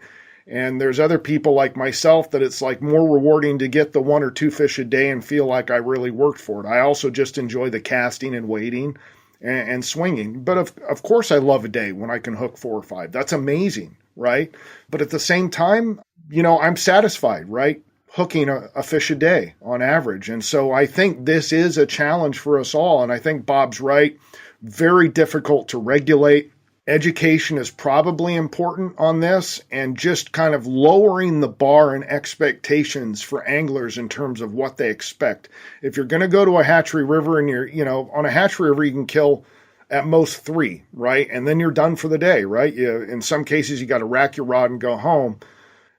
And there's other people like myself that it's like more rewarding to get the 1 or 2 fish a day and feel like I really worked for it. I also just enjoy the casting and waiting and swinging. But of course I love a day when I can hook 4 or 5. That's amazing, right? But at the same time, I'm satisfied, right? Hooking a fish a day on average. And so I think this is a challenge for us all. And I think Bob's right. Very difficult to regulate. Education is probably important on this, and just kind of lowering the bar and expectations for anglers in terms of what they expect. If you're going to go to a hatchery river and on a hatchery river, you can kill at most 3, right? And then you're done for the day, right? In some cases, you got to rack your rod and go home.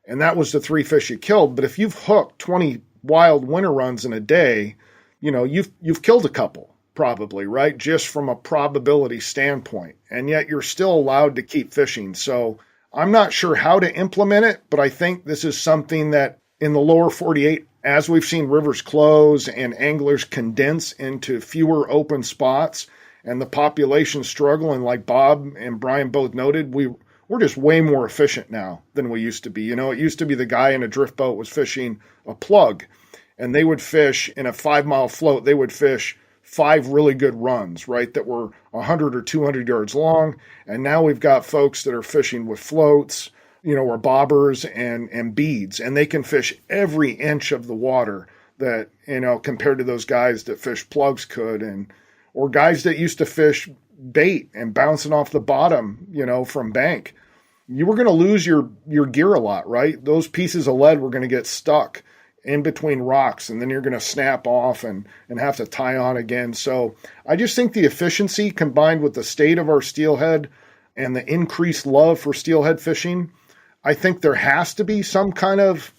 And that was the 3 fish you killed. But if you've hooked 20 wild winter runs in a day, you've killed a couple probably, right? Just from a probability standpoint. And yet you're still allowed to keep fishing. So I'm not sure how to implement it, but I think this is something that in the lower 48, as we've seen rivers close and anglers condense into fewer open spots and the population struggle, and like Bob and Brian both noted, we're just way more efficient now than we used to be. You know, it used to be the guy in a drift boat was fishing a plug, and they would fish in a 5-mile float. They would fish 5 really good runs, right, that were 100 or 200 yards long. And now we've got folks that are fishing with floats, you know, or bobbers and beads, and they can fish every inch of the water that, you know, compared to those guys that fish plugs could, or guys that used to fish bait and bouncing off the bottom, you know, from bank. You were going to lose your gear a lot, right? Those pieces of lead were going to get stuck in between rocks, and then you're going to snap off and have to tie on again. So I just think the efficiency combined with the state of our steelhead and the increased love for steelhead fishing, I think there has to be some kind of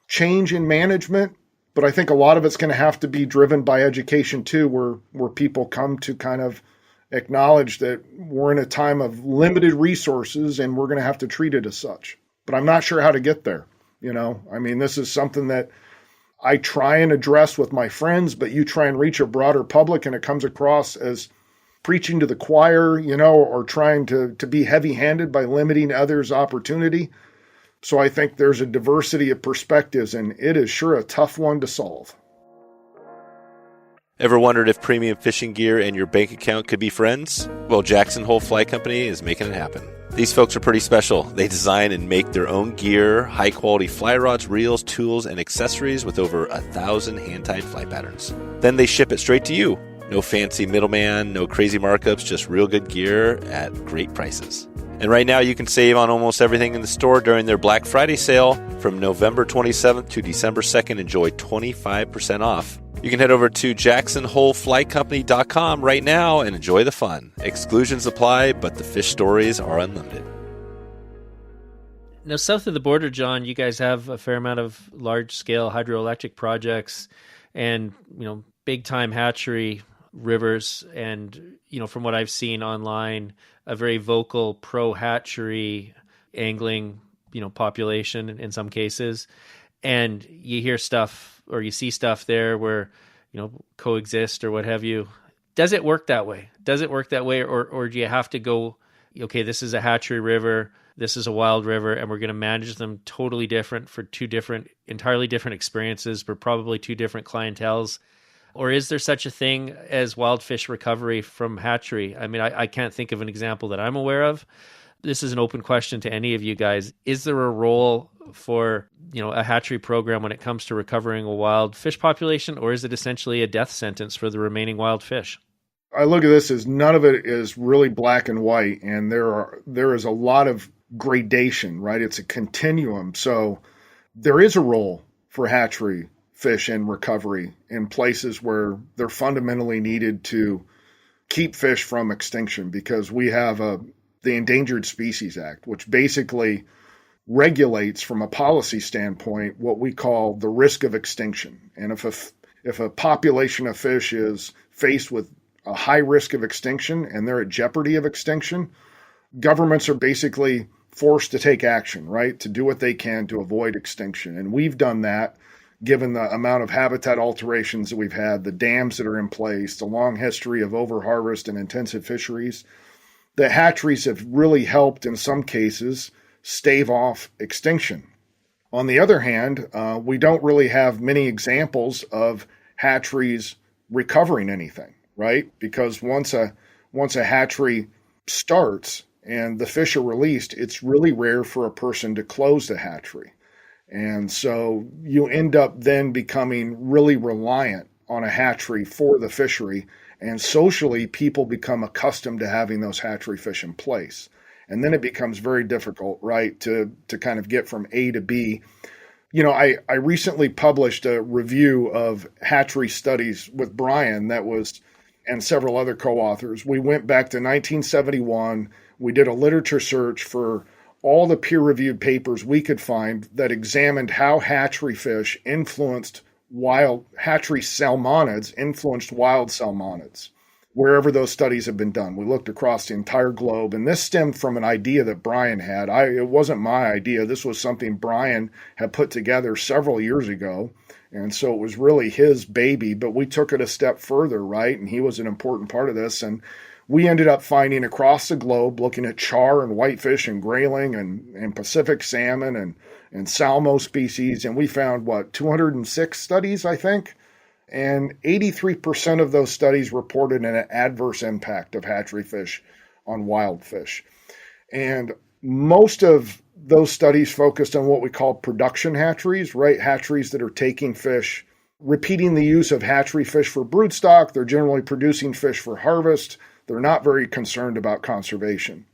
change in management, but I think a lot of it's going to have to be driven by education too, where people come to kind of acknowledge that we're in a time of limited resources and we're going to have to treat it as such. But I'm not sure how to get there. You know, I mean, this is something that I try and address with my friends, but you try and reach a broader public and it comes across as preaching to the choir, you know, or trying to be heavy-handed by limiting others' opportunity. So I think there's a diversity of perspectives, and it is sure a tough one to solve.
Ever wondered if premium fishing gear and your bank account could be friends? Well, Jackson Hole Fly Company is making it happen. These folks are pretty special. They design and make their own gear, high-quality fly rods, reels, tools, and accessories with over 1,000 hand-tied fly patterns. Then they ship it straight to you. No fancy middleman, no crazy markups, just real good gear at great prices. And right now you can save on almost everything in the store during their Black Friday sale. From November 27th to December 2nd, enjoy 25% off. You can head over to jacksonholeflycompany.com right now and enjoy the fun. Exclusions apply, but the fish stories are unlimited.
Now, south of the border, John, you guys have a fair amount of large-scale hydroelectric projects and, you know, big-time hatchery rivers. And, you know, from what I've seen online, a very vocal pro-hatchery angling, you know, population in some cases. And you hear stuff or you see stuff there where, you know, coexist or what have you. Does it work that way? Or do you have to go, okay, this is a hatchery river, this is a wild river, and we're going to manage them totally different for entirely different experiences for probably two different clienteles? Or is there such a thing as wild fish recovery from hatchery? I mean, I can't think of an example that I'm aware of. This is an open question to any of you guys. Is there a role for, you know, a hatchery program when it comes to recovering a wild fish population, or is it essentially a death sentence for the remaining wild fish?
I look at this as none of it is really black and white, and there is a lot of gradation, right? It's a continuum. So there is a role for hatchery fish in recovery in places where they're fundamentally needed to keep fish from extinction, because we have the Endangered Species Act, which basically regulates from a policy standpoint what we call the risk of extinction. And if a population of fish is faced with a high risk of extinction and they're at jeopardy of extinction, governments are basically forced to take action, right? To do what they can to avoid extinction. And we've done that given the amount of habitat alterations that we've had, the dams that are in place, the long history of overharvest and intensive fisheries. The hatcheries have really helped in some cases stave off extinction. On the other hand, we don't really have many examples of hatcheries recovering anything, right? Because once a hatchery starts and the fish are released, it's really rare for a person to close the hatchery. And so you end up then becoming really reliant on a hatchery for the fishery. And socially, people become accustomed to having those hatchery fish in place. And then it becomes very difficult, right, to kind of get from A to B. You know, I recently published a review of hatchery studies with Brian and several other co-authors. We went back to 1971. We did a literature search for all the peer-reviewed papers we could find that examined how hatchery fish hatchery salmonids influenced wild salmonids, wherever those studies have been done. We looked across the entire globe, and this stemmed from an idea that Brian had. It wasn't my idea. This was something Brian had put together several years ago, and so it was really his baby, but we took it a step further, right? And he was an important part of this, and we ended up finding across the globe, looking at char and whitefish and grayling and Pacific salmon and salmo species. And we found, 206 studies, I think. And 83% of those studies reported an adverse impact of hatchery fish on wild fish. And most of those studies focused on what we call production hatcheries, right? Hatcheries that are taking fish, repeating the use of hatchery fish for broodstock. They're generally producing fish for harvest. They're not very concerned about conservation.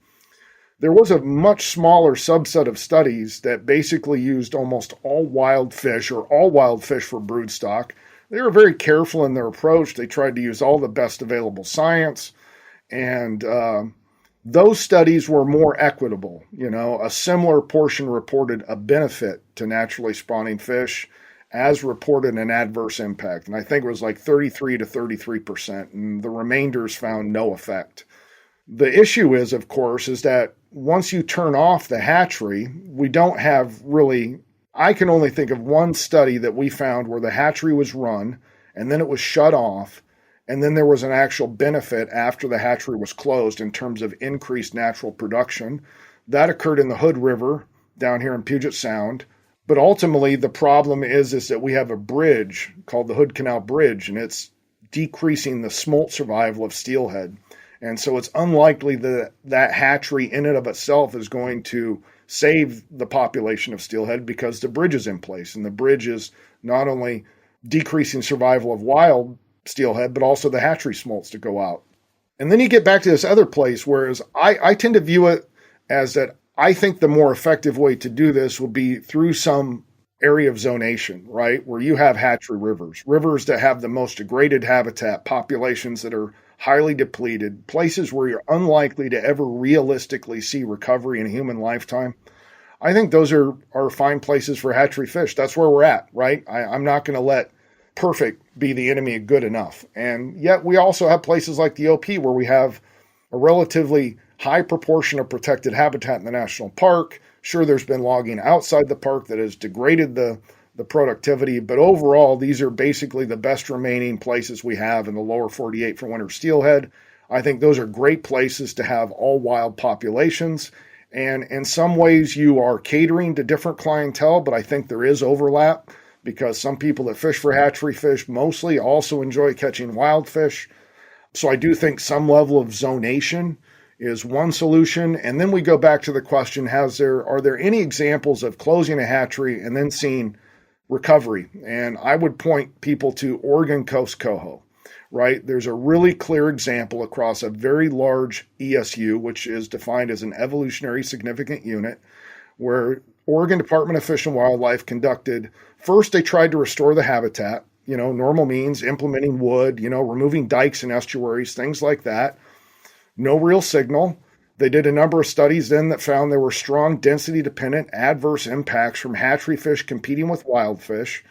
There was a much smaller subset of studies that basically used almost all wild fish or all wild fish for broodstock. They were very careful in their approach. They tried to use all the best available science. And those studies were more equitable. A similar portion reported a benefit to naturally spawning fish as reported an adverse impact. And I think it was like 33 to 33%. And the remainders found no effect. The issue is, of course, is that once you turn off the hatchery, we don't have really, I can only think of one study that we found where the hatchery was run and then it was shut off. And then there was an actual benefit after the hatchery was closed in terms of increased natural production. That occurred in the Hood River down here in Puget Sound. But ultimately, the problem is that we have a bridge called the Hood Canal Bridge, and it's decreasing the smolt survival of steelhead. And so it's unlikely that that hatchery in and of itself is going to save the population of steelhead because the bridge is in place. And the bridge is not only decreasing survival of wild steelhead, but also the hatchery smolts to go out. And then you get back to this other place, whereas I tend to view it as that I think the more effective way to do this will be through some area of zonation, right? Where you have hatchery rivers that have the most degraded habitat, populations that are highly depleted, places where you're unlikely to ever realistically see recovery in a human lifetime. I think those are fine places for hatchery fish. That's where we're at, right? I'm not going to let perfect be the enemy of good enough. And yet we also have places like the OP where we have a relatively high proportion of protected habitat in the national park. Sure, there's been logging outside the park that has degraded the productivity, but overall, these are basically the best remaining places we have in the lower 48 for winter steelhead. I think those are great places to have all wild populations. And in some ways, you are catering to different clientele, but I think there is overlap because some people that fish for hatchery fish mostly also enjoy catching wild fish. So I do think some level of zonation is one solution. And then we go back to the question, are there any examples of closing a hatchery and then seeing recovery? And I would point people to Oregon Coast coho, right? There's a really clear example across a very large ESU, which is defined as an evolutionary significant unit, where Oregon Department of Fish and Wildlife first they tried to restore the habitat, normal means, implementing wood, removing dikes and estuaries, things like that. No real signal. They did a number of studies then that found there were strong density-dependent adverse impacts from hatchery fish competing with wild fish.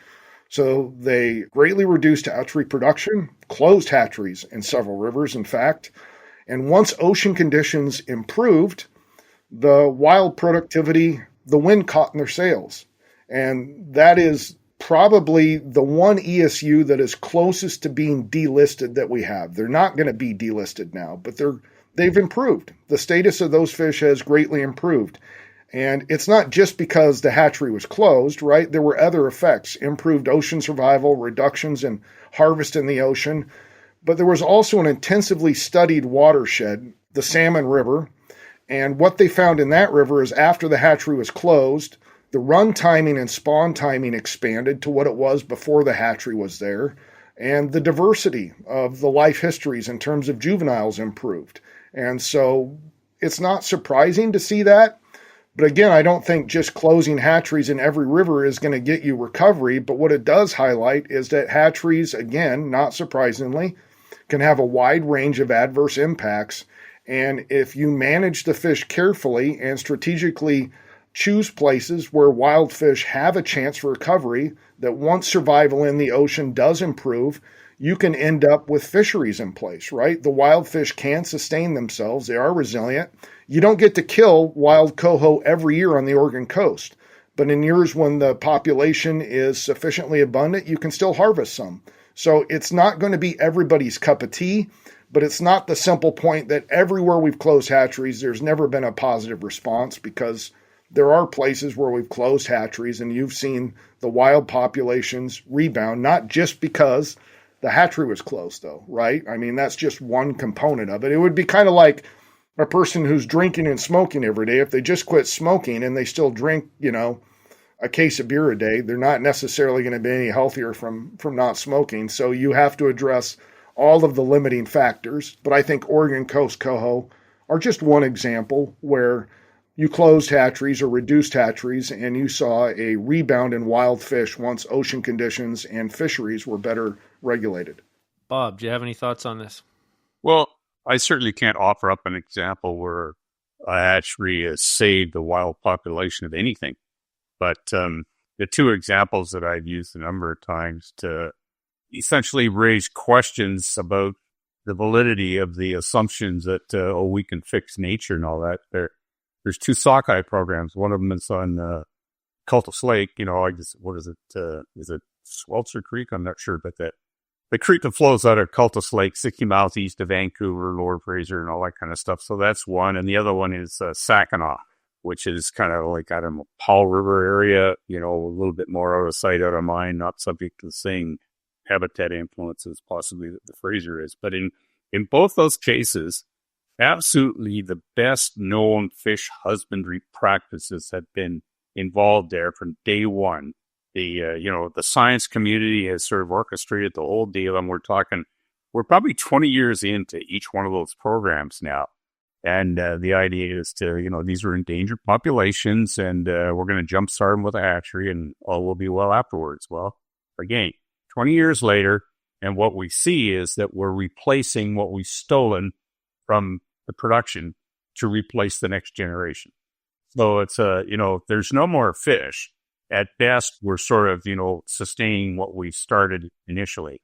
So they greatly reduced hatchery production, closed hatcheries in several rivers, in fact. And once ocean conditions improved, the wild productivity, the wind caught in their sails. And that is probably the one ESU that is closest to being delisted that we have. They're not going to be delisted now, but they've improved. The status of those fish has greatly improved. And it's not just because the hatchery was closed, right? There were other effects, improved ocean survival, reductions in harvest in the ocean. But there was also an intensively studied watershed, the Salmon River. And what they found in that river is after the hatchery was closed, the run timing and spawn timing expanded to what it was before the hatchery was there. And the diversity of the life histories in terms of juveniles improved. And so it's not surprising to see that. But again, I don't think just closing hatcheries in every river is going to get you recovery. But what it does highlight is that hatcheries, again, not surprisingly, can have a wide range of adverse impacts. And if you manage the fish carefully and strategically choose places where wild fish have a chance for recovery, that once survival in the ocean does improve, you can end up with fisheries in place, right? The wild fish can sustain themselves. They are resilient. You don't get to kill wild coho every year on the Oregon coast, but in years when the population is sufficiently abundant, you can still harvest some. So it's not going to be everybody's cup of tea, But it's not the simple point that everywhere we've closed hatcheries, there's never been a positive response, because there are places where we've closed hatcheries and you've seen the wild populations rebound, not just because the hatchery was closed, though, right? I mean, that's just one component of it. It would be kind of like a person who's drinking and smoking every day. If they just quit smoking and they still drink, a case of beer a day, they're not necessarily going to be any healthier from not smoking. So you have to address all of the limiting factors. But I think Oregon Coast coho are just one example where you closed hatcheries or reduced hatcheries and you saw a rebound in wild fish once ocean conditions and fisheries were better regulated.
Bob, do you have any thoughts on this?
Well, I certainly can't offer up an example where a hatchery has saved the wild population of anything. But the two examples that I've used a number of times to essentially raise questions about the validity of the assumptions that, we can fix nature and all that. There's two sockeye programs. One of them is on Cultus Lake. I guess, what is it? Is it Sweltzer Creek? I'm not sure, but the creek that flows out of Cultus Lake, 60 miles east of Vancouver, Lower Fraser, and all that kind of stuff. So that's one. And the other one is Saginaw, which is kind of like, I don't know, Powell River area, a little bit more out of sight, out of mind, not subject to the same habitat influences possibly that the Fraser is. But in both those cases, absolutely the best known fish husbandry practices have been involved there from day one. The science community has sort of orchestrated the whole deal, and we're probably 20 years into each one of those programs now. And the idea is to, these are endangered populations, and we're going to jumpstart them with a hatchery, and all will be well afterwards. Well, again, 20 years later, and what we see is that we're replacing what we've stolen from the production to replace the next generation. So it's, there's no more fish. At best, we're sort of, sustaining what we started initially.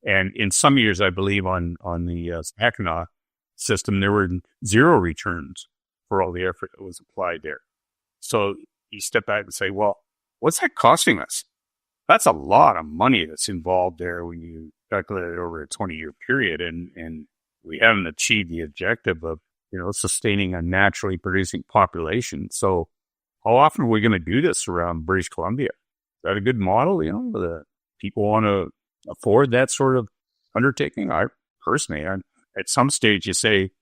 And in some years, I believe on the Saginaw system, there were zero returns for all the effort that was applied there. So you step back and say, well, what's that costing us? That's a lot of money that's involved there when you calculate it over a 20-year period. And we haven't achieved the objective of, sustaining a naturally producing population. So how often are we going to do this around British Columbia? Is that a good model? The people want to afford that sort of undertaking? I personally, at some stage, you say,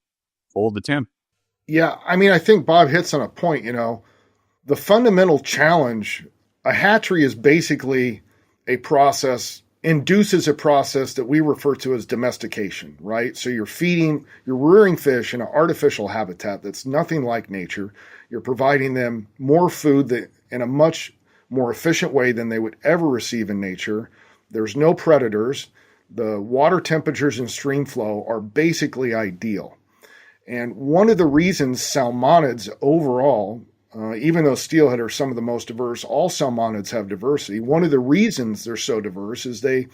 fold the Tim.
Yeah, I mean, I think Bob hits on a point. The fundamental challenge, a hatchery is basically induces a process that we refer to as domestication, right? So you're rearing fish in an artificial habitat that's nothing like nature. You're providing them more food in a much more efficient way than they would ever receive in nature. There's no predators. The water temperatures and stream flow are basically ideal. And one of the reasons salmonids overall, even though steelhead are some of the most diverse, all salmonids have diversity. One of the reasons they're so diverse is they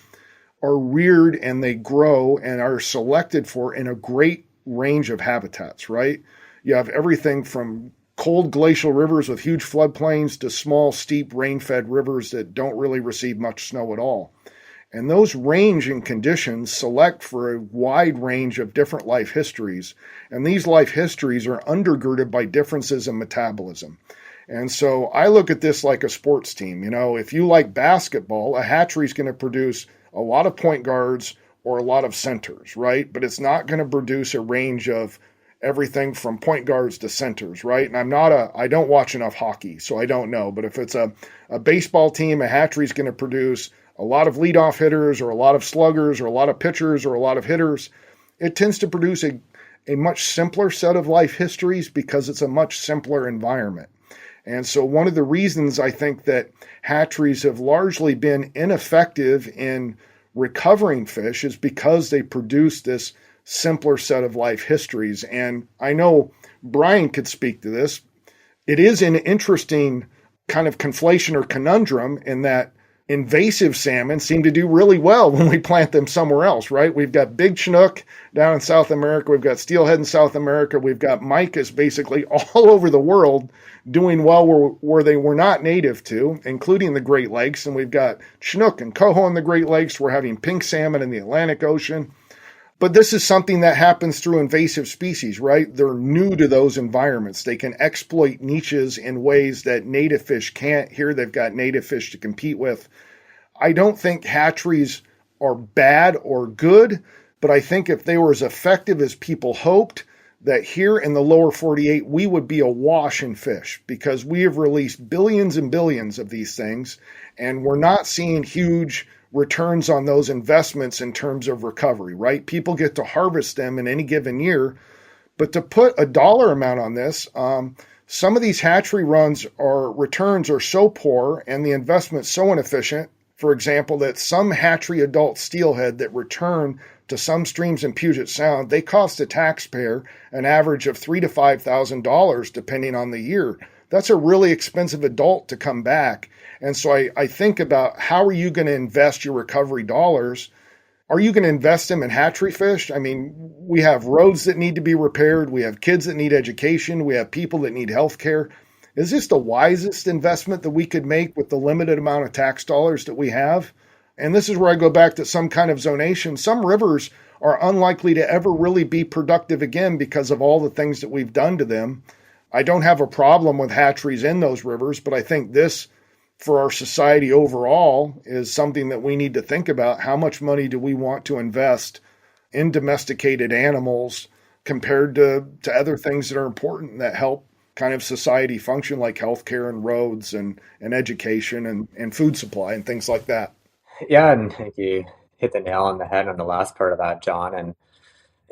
are reared and they grow and are selected for in a great range of habitats, right? You have everything from cold glacial rivers with huge floodplains to small, steep, rain-fed rivers that don't really receive much snow at all. And those range in conditions select for a wide range of different life histories. And these life histories are undergirded by differences in metabolism. And so I look at this like a sports team. If you like basketball, a hatchery is going to produce a lot of point guards or a lot of centers, right? But it's not going to produce a range of everything from point guards to centers, right? And I don't watch enough hockey, so I don't know. But if it's a baseball team, a hatchery is going to produce a lot of leadoff hitters or a lot of sluggers or a lot of pitchers or a lot of hitters. It tends to produce a much simpler set of life histories because it's a much simpler environment. And so one of the reasons I think that hatcheries have largely been ineffective in recovering fish is because they produce this simpler set of life histories. And I know Brian could speak to this. It is an interesting kind of conflation or conundrum in that invasive salmon seem to do really well when we plant them somewhere else, right? We've got big Chinook down in South America. We've got steelhead in South America. We've got micas basically all over the world doing well where they were not native to, including the Great Lakes. And we've got Chinook and coho in the Great Lakes. We're having pink salmon in the Atlantic Ocean. But this is something that happens through invasive species, right? They're new to those environments. They can exploit niches in ways that native fish can't. Here they've got native fish to compete with. I don't think hatcheries are bad or good, but I think if they were as effective as people hoped, that here in the lower 48, we would be awash in fish because we have released billions and billions of these things, and we're not seeing huge returns on those investments in terms of recovery, right? People get to harvest them in any given year, but to put a dollar amount on this, some of these hatchery runs or returns are so poor and the investment so inefficient, for example, that some hatchery adult steelhead that return to some streams in Puget Sound, they cost the taxpayer an average of $3,000 to $5,000 depending on the year. That's a really expensive adult to come back. And so I think about how are you going to invest your recovery dollars? Are you going to invest them in hatchery fish? I mean, we have roads that need to be repaired. We have kids that need education. We have people that need health care. Is this the wisest investment that we could make with the limited amount of tax dollars that we have? And this is where I go back to some kind of zonation. Some rivers are unlikely to ever really be productive again because of all the things that we've done to them. I don't have a problem with hatcheries in those rivers, but I think this, for our society overall, is something that we need to think about. How much money do we want to invest in domesticated animals compared to other things that are important that help kind of society function, like healthcare and roads and education and food supply and things like that?
Yeah, and I think you hit the nail on the head on the last part of that, John. And,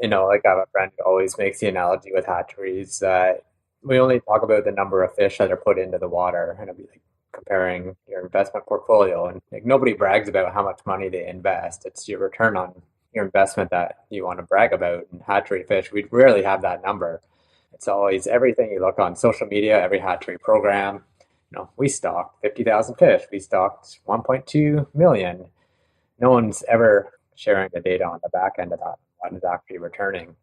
like I have a friend who always makes the analogy with hatcheries that we only talk about the number of fish that are put into the water, and it'd be like comparing your investment portfolio. And like nobody brags about how much money they invest. It's your return on your investment that you want to brag about. And hatchery fish, we rarely have that number. It's always everything you look on social media, every hatchery program. We stocked 50,000 fish. We stocked 1.2 million. No one's ever sharing the data on the back end of that, what is actually returning.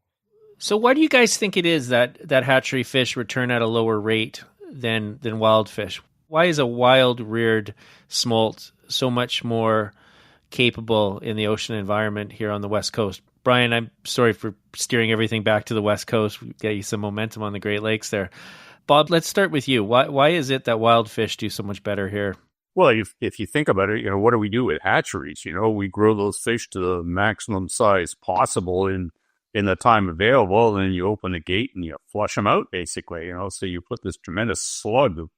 So why do you guys think it is that hatchery fish return at a lower rate than wild fish? Why is a wild reared smolt so much more capable in the ocean environment here on the West Coast? Brian, I'm sorry for steering everything back to the West Coast. We get you some momentum on the Great Lakes there. Bob, let's start with you. Why is it that wild fish do so much better here?
Well, if you think about it, what do we do with hatcheries? We grow those fish to the maximum size possible in the time available, and then you open the gate and you flush them out, basically. So you put this tremendous slug of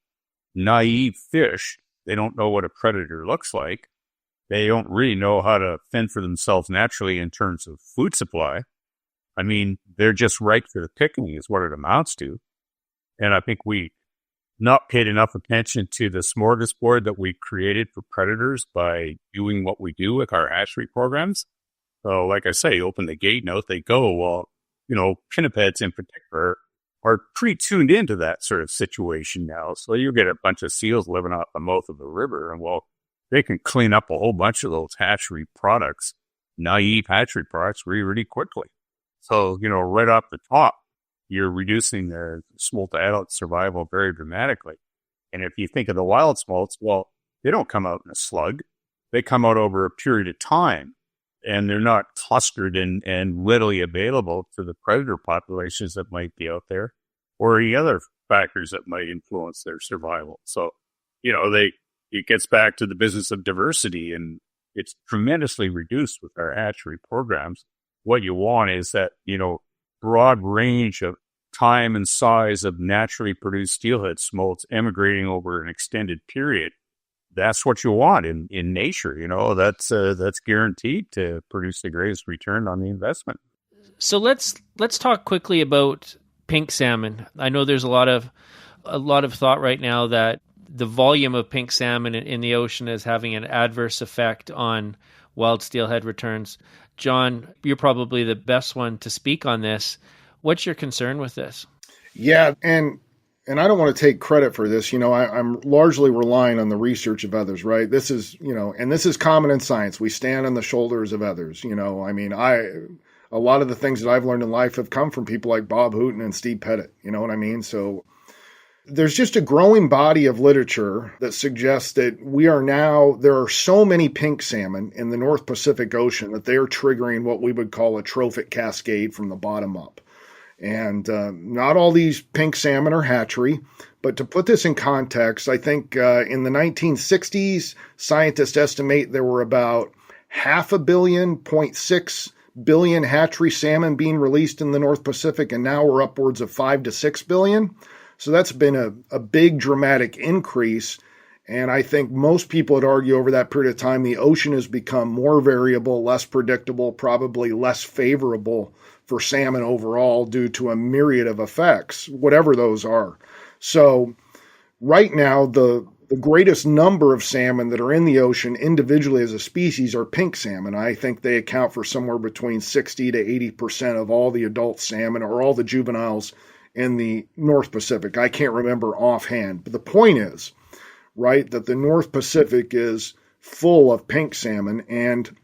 naive fish. They don't know what a predator looks like. They don't really know how to fend for themselves naturally in terms of food supply. I mean, they're just right for the picking is what it amounts to. And I think we not paid enough attention to the smorgasbord that we created for predators by doing what we do with our hatchery programs. So, like I say, open the gate and out they go. Well, pinnipeds in particular are pretty tuned into that sort of situation now. So you get a bunch of seals living off the mouth of the river, and they can clean up a whole bunch of those hatchery products, naive hatchery products, really, really quickly. So, right off the top, you're reducing their smolt to adult survival very dramatically. And if you think of the wild smolts, well, they don't come out in a slug. They come out over a period of time, and they're not clustered and readily available to the predator populations that might be out there or any other factors that might influence their survival. So, it gets back to the business of diversity, and it's tremendously reduced with our hatchery programs. What you want is that, broad range of time and size of naturally produced steelhead smolts emigrating over an extended period. That's what you want in nature. That's guaranteed to produce the greatest return on the investment.
So let's talk quickly about pink salmon. I know there's a lot of thought right now that the volume of pink salmon in the ocean is having an adverse effect on wild steelhead returns. John, you're probably the best one to speak on this. What's your concern with this?
Yeah, and I don't want to take credit for this. I'm largely relying on the research of others, right? This is, and this is common in science. We stand on the shoulders of others. A lot of the things that I've learned in life have come from people like Bob Hooton and Steve Pettit. You know what I mean? So there's just a growing body of literature that suggests that there are so many pink salmon in the North Pacific Ocean that they are triggering what we would call a trophic cascade from the bottom up. And not all these pink salmon are hatchery, but to put this in context, I think in the 1960s, scientists estimate there were about 0.6 billion hatchery salmon being released in the North Pacific, and now we're upwards of 5 to 6 billion. So that's been a big dramatic increase. And I think most people would argue over that period of time, the ocean has become more variable, less predictable, probably less favorable for salmon overall due to a myriad of effects, whatever those are. So right now, the greatest number of salmon that are in the ocean individually as a species are pink salmon. I think they account for somewhere between 60 to 80% of all the adult salmon or all the juveniles in the North Pacific. I can't remember offhand, but the point is, right, that the North Pacific is full of pink salmon, and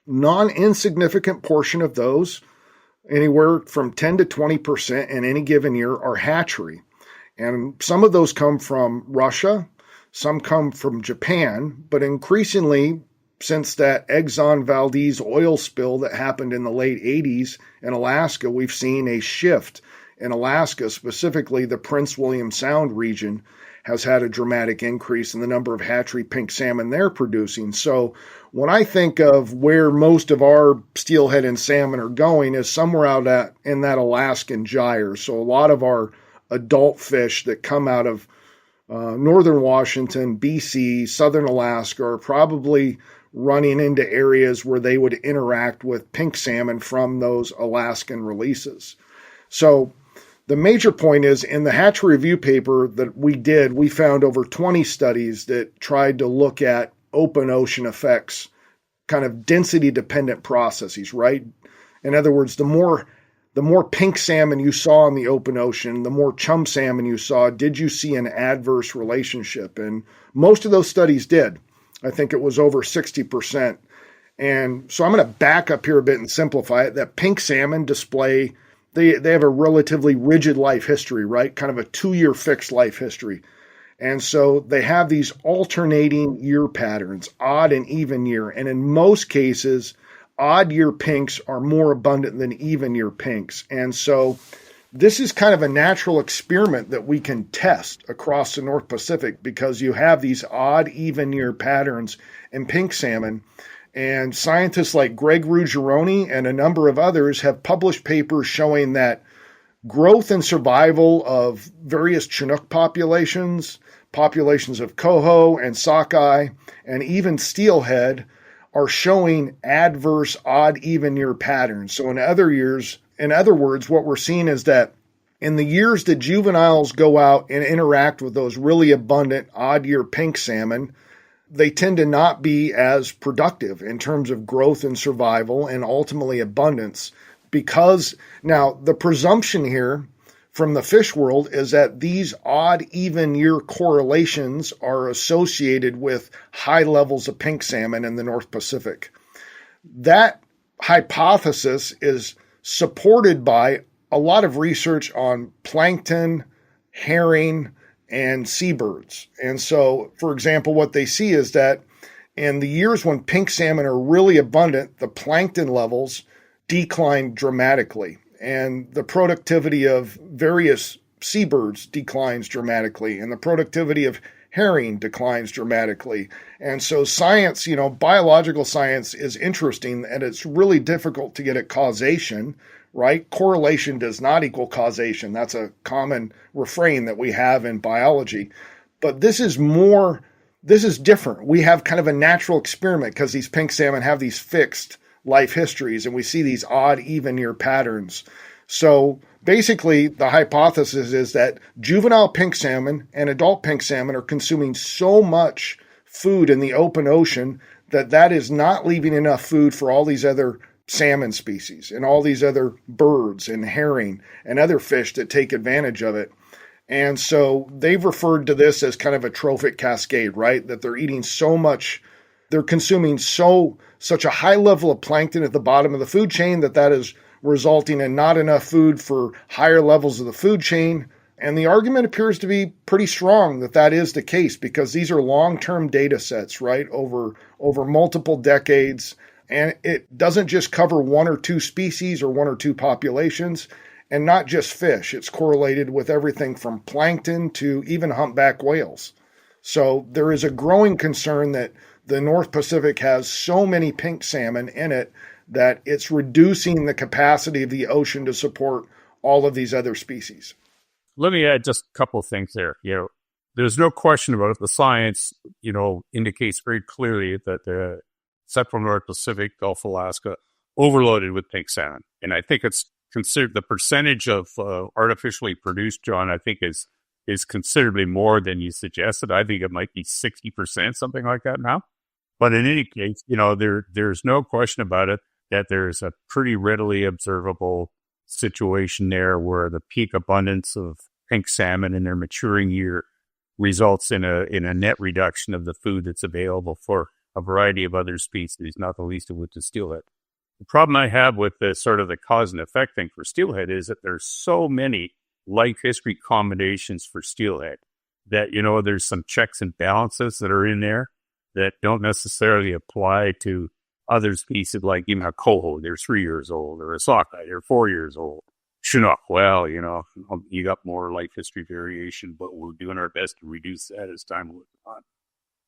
non-insignificant portion of those, anywhere from 10 to 20% in any given year, are hatchery. And some of those come from Russia, some come from Japan, but increasingly, since that Exxon Valdez oil spill that happened in the late 80s in Alaska, we've seen a shift. In Alaska, specifically the Prince William Sound region, has had a dramatic increase in the number of hatchery pink salmon they're producing. So when I think of where most of our steelhead and salmon are going is somewhere out in that Alaskan gyre. So a lot of our adult fish that come out of northern Washington, BC, southern Alaska are probably running into areas where they would interact with pink salmon from those Alaskan releases. So the major point is, in the hatchery review paper that we did, we found over 20 studies that tried to look at open ocean effects, kind of density-dependent processes, right? In other words, the more pink salmon you saw in the open ocean, the more chum salmon you saw, did you see an adverse relationship? And most of those studies did. I think it was over 60%. And so I'm going to back up here a bit and simplify it. That pink salmon display, they have a relatively rigid life history, right? Kind of a 2-year fixed life history. And so they have these alternating year patterns, odd and even year. And in most cases, odd year pinks are more abundant than even year pinks. And so this is kind of a natural experiment that we can test across the North Pacific, because you have these odd even year patterns in pink salmon. And scientists like Greg Ruggiero and a number of others have published papers showing that growth and survival of various Chinook populations of coho and sockeye, and even steelhead are showing adverse odd even year patterns. So in other words, what we're seeing is that in the years that juveniles go out and interact with those really abundant odd year pink salmon, they tend to not be as productive in terms of growth and survival and ultimately abundance, because now the presumption here from the fish world is that these odd even year correlations are associated with high levels of pink salmon in the North Pacific. That hypothesis is supported by a lot of research on plankton, herring, and seabirds. And so, for example, what they see is that in the years when pink salmon are really abundant, the plankton levels decline dramatically, and the productivity of various seabirds declines dramatically, and the productivity of herring declines dramatically. And so science, biological science is interesting, and it's really difficult to get at causation, right? Correlation does not equal causation. That's a common refrain that we have in biology. But this is different. We have kind of a natural experiment because these pink salmon have these fixed life histories, and we see these odd even year patterns. So basically, the hypothesis is that juvenile pink salmon and adult pink salmon are consuming so much food in the open ocean that is not leaving enough food for all these other salmon species and all these other birds and herring and other fish that take advantage of it. And so they've referred to this as kind of a trophic cascade, right? That they're eating so much, they're consuming such a high level of plankton at the bottom of the food chain that is resulting in not enough food for higher levels of the food chain, And the argument appears to be pretty strong that that is the case because these are long-term data sets, right, over multiple decades. And it doesn't just cover one or two species or one or two populations, and not just fish. It's correlated with everything from plankton to even humpback whales. So there is a growing concern that the North Pacific has so many pink salmon in it that it's reducing the capacity of the ocean to support all of these other species.
Let me add just a couple of things there. There's no question about it. The science, indicates very clearly that the Central North Pacific, Gulf of Alaska, overloaded with pink salmon. And I think it's considered the percentage of artificially produced, John, I think is considerably more than you suggested. I think it might be 60%, something like that now. But in any case, there's no question about it that there's a pretty readily observable situation there where the peak abundance of pink salmon in their maturing year results in a net reduction of the food that's available for a variety of other species, not the least of which is steelhead. The problem I have with the sort of the cause and effect thing for steelhead is that there's so many life history combinations for steelhead that, there's some checks and balances that are in there that don't necessarily apply to other species like even a coho. They're 3 years old, or a sockeye, they're 4 years old. Chinook, well, you got more life history variation, but we're doing our best to reduce that as time goes on.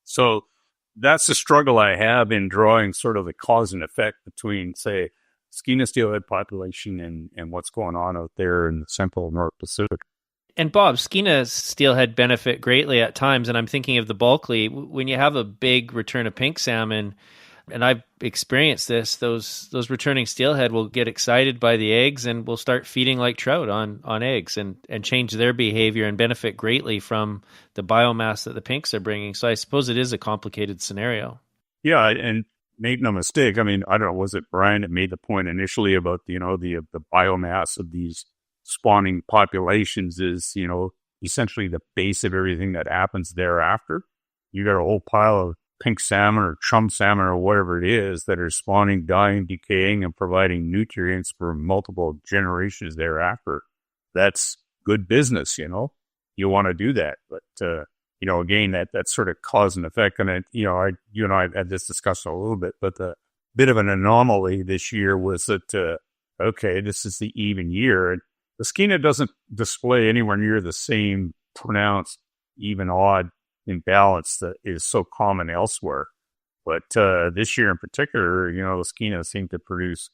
So that's the struggle I have in drawing sort of the cause and effect between, say, Skeena steelhead population and what's going on out there in the Central North Pacific.
And Bob, Skeena steelhead benefit greatly at times, and I'm thinking of the Bulkley. When you have a big return of pink salmon, and I've experienced this, those returning steelhead will get excited by the eggs and will start feeding like trout on eggs and change their behavior and benefit greatly from the biomass that the pinks are bringing. So I suppose it is a complicated scenario.
Yeah, and make no mistake. I mean, I don't know, was it Brian that made the point initially about, the biomass of these spawning populations is, essentially the base of everything that happens thereafter. You got a whole pile of pink salmon or chum salmon or whatever it is that are spawning, dying, decaying, and providing nutrients for multiple generations thereafter. That's good business, You want to do that. But, again, that sort of cause and effect. And, you and I have had this discussion a little bit, but the bit of an anomaly this year was that, this is the even year. And the Skeena doesn't display anywhere near the same pronounced, even odd imbalance that is so common elsewhere. But this year in particular, the Skeena seem to produce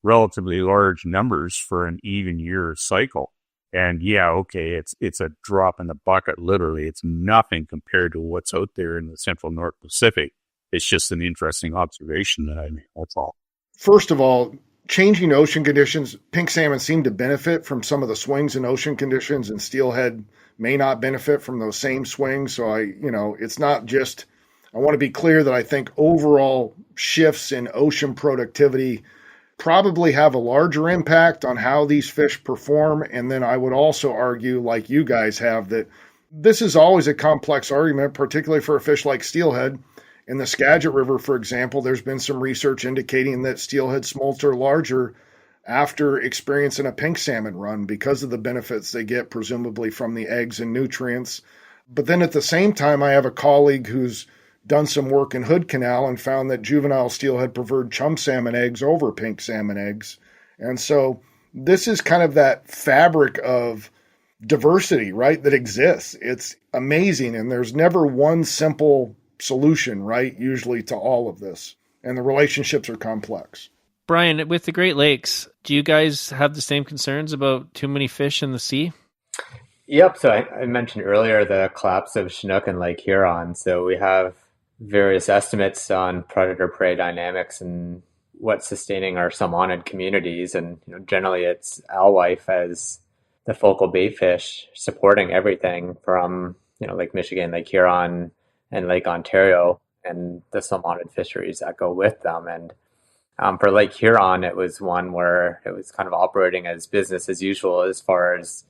relatively large numbers for an even year cycle. And it's a drop in the bucket, literally. It's nothing compared to what's out there in the Central North Pacific. It's just an interesting observation that I made. That's all.
First of all, changing ocean conditions, pink salmon seem to benefit from some of the swings in ocean conditions, and steelhead may not benefit from those same swings. So it's not just, I want to be clear that I think overall shifts in ocean productivity probably have a larger impact on how these fish perform. And then I would also argue, like you guys have, that this is always a complex argument, particularly for a fish like steelhead. In the Skagit River, for example, there's been some research indicating that steelhead smolts are larger after experiencing a pink salmon run because of the benefits they get, presumably from the eggs and nutrients. But then at the same time, I have a colleague who's done some work in Hood Canal and found that juvenile steelhead preferred chum salmon eggs over pink salmon eggs. And so this is kind of that fabric of diversity, right, that exists. It's amazing. And there's never one simple solution, right, usually to all of this. And the relationships are complex.
Brian, with the Great Lakes, do you guys have the same concerns about too many fish in the sea?
Yep. So I mentioned earlier the collapse of Chinook and Lake Huron. So we have various estimates on predator-prey dynamics and what's sustaining our salmonid communities. And generally it's alewife as the focal bait fish supporting everything from Lake Michigan, Lake Huron, and Lake Ontario, and the salmonid fisheries that go with them. And for Lake Huron, it was one where it was kind of operating as business as usual as far as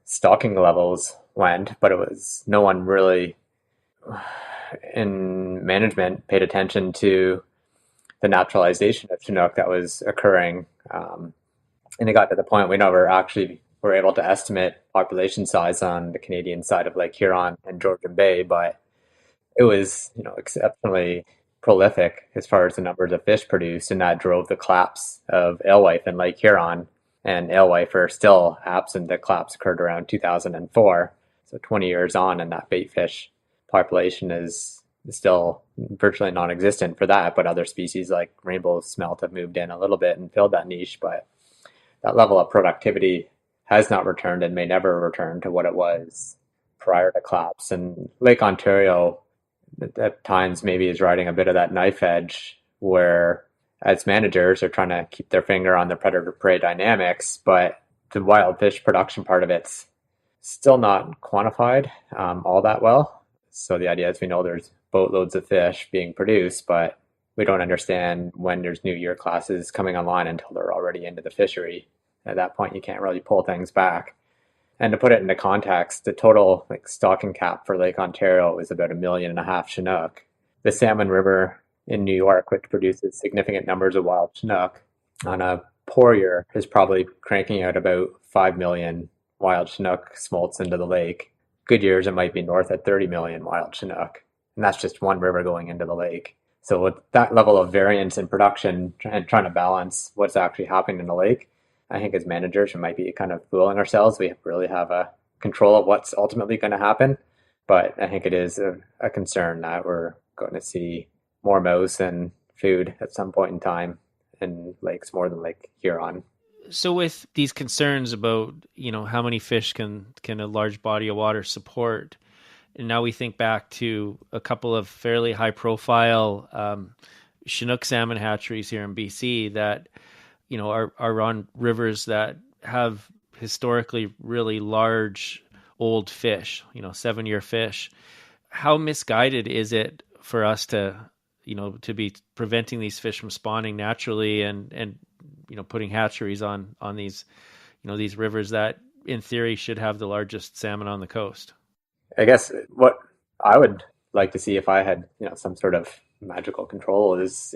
stocking levels went, but it was no one really in management paid attention to the naturalization of Chinook that was occurring. And it got to the point we never actually we're able to estimate population size on the Canadian side of Lake Huron and Georgian Bay, but it was, exceptionally prolific as far as the numbers of fish produced, and that drove the collapse of alewife in Lake Huron. And alewife are still absent. The collapse occurred around 2004, so 20 years on, and that bait fish population is still virtually non-existent for that. But other species like rainbow smelt have moved in a little bit and filled that niche, but that level of productivity has not returned and may never return to what it was prior to collapse. And Lake Ontario at times maybe is riding a bit of that knife edge where as managers are trying to keep their finger on the predator-prey dynamics, but the wild fish production part of it's still not quantified all that well. So the idea is we know there's boatloads of fish being produced, but we don't understand when there's new year classes coming online until they're already into the fishery. At that point, you can't really pull things back. And to put it into context, the total stocking cap for Lake Ontario is about 1.5 million Chinook. The Salmon River in New York, which produces significant numbers of wild Chinook, on a poor year is probably cranking out about 5 million wild Chinook smolts into the lake. Good years, it might be north at 30 million wild Chinook. And that's just one river going into the lake. So with that level of variance in production and trying to balance what's actually happening in the lake, I think as managers, we might be kind of fooling ourselves. We really have a control of what's ultimately going to happen. But I think it is a concern that we're going to see more mouse and food at some point in time in lakes more than Lake Huron.
So with these concerns about, how many fish can a large body of water support, and now we think back to a couple of fairly high profile Chinook salmon hatcheries here in BC that are on rivers that have historically really large old fish, 7-year fish. How misguided is it for us to be preventing these fish from spawning naturally and putting hatcheries on these, these rivers that in theory should have the largest salmon on the coast?
I guess what I would like to see if I had, some sort of magical control is,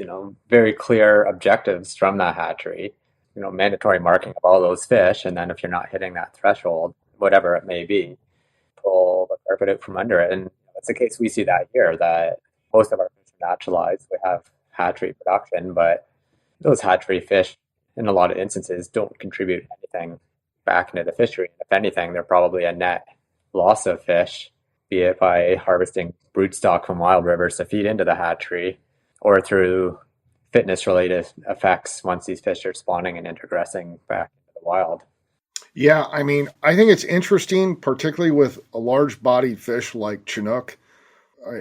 very clear objectives from that hatchery, mandatory marking of all those fish. And then if you're not hitting that threshold, whatever it may be, pull the carpet out from under it. And it's the case we see that here, that most of our fish are naturalized. We have hatchery production, but those hatchery fish, in a lot of instances, don't contribute anything back into the fishery. If anything, they're probably a net loss of fish, be it by harvesting broodstock from wild rivers to feed into the hatchery, or through fitness-related effects once these fish are spawning and introgressing back into the wild.
Yeah, I think it's interesting, particularly with a large-bodied fish like Chinook.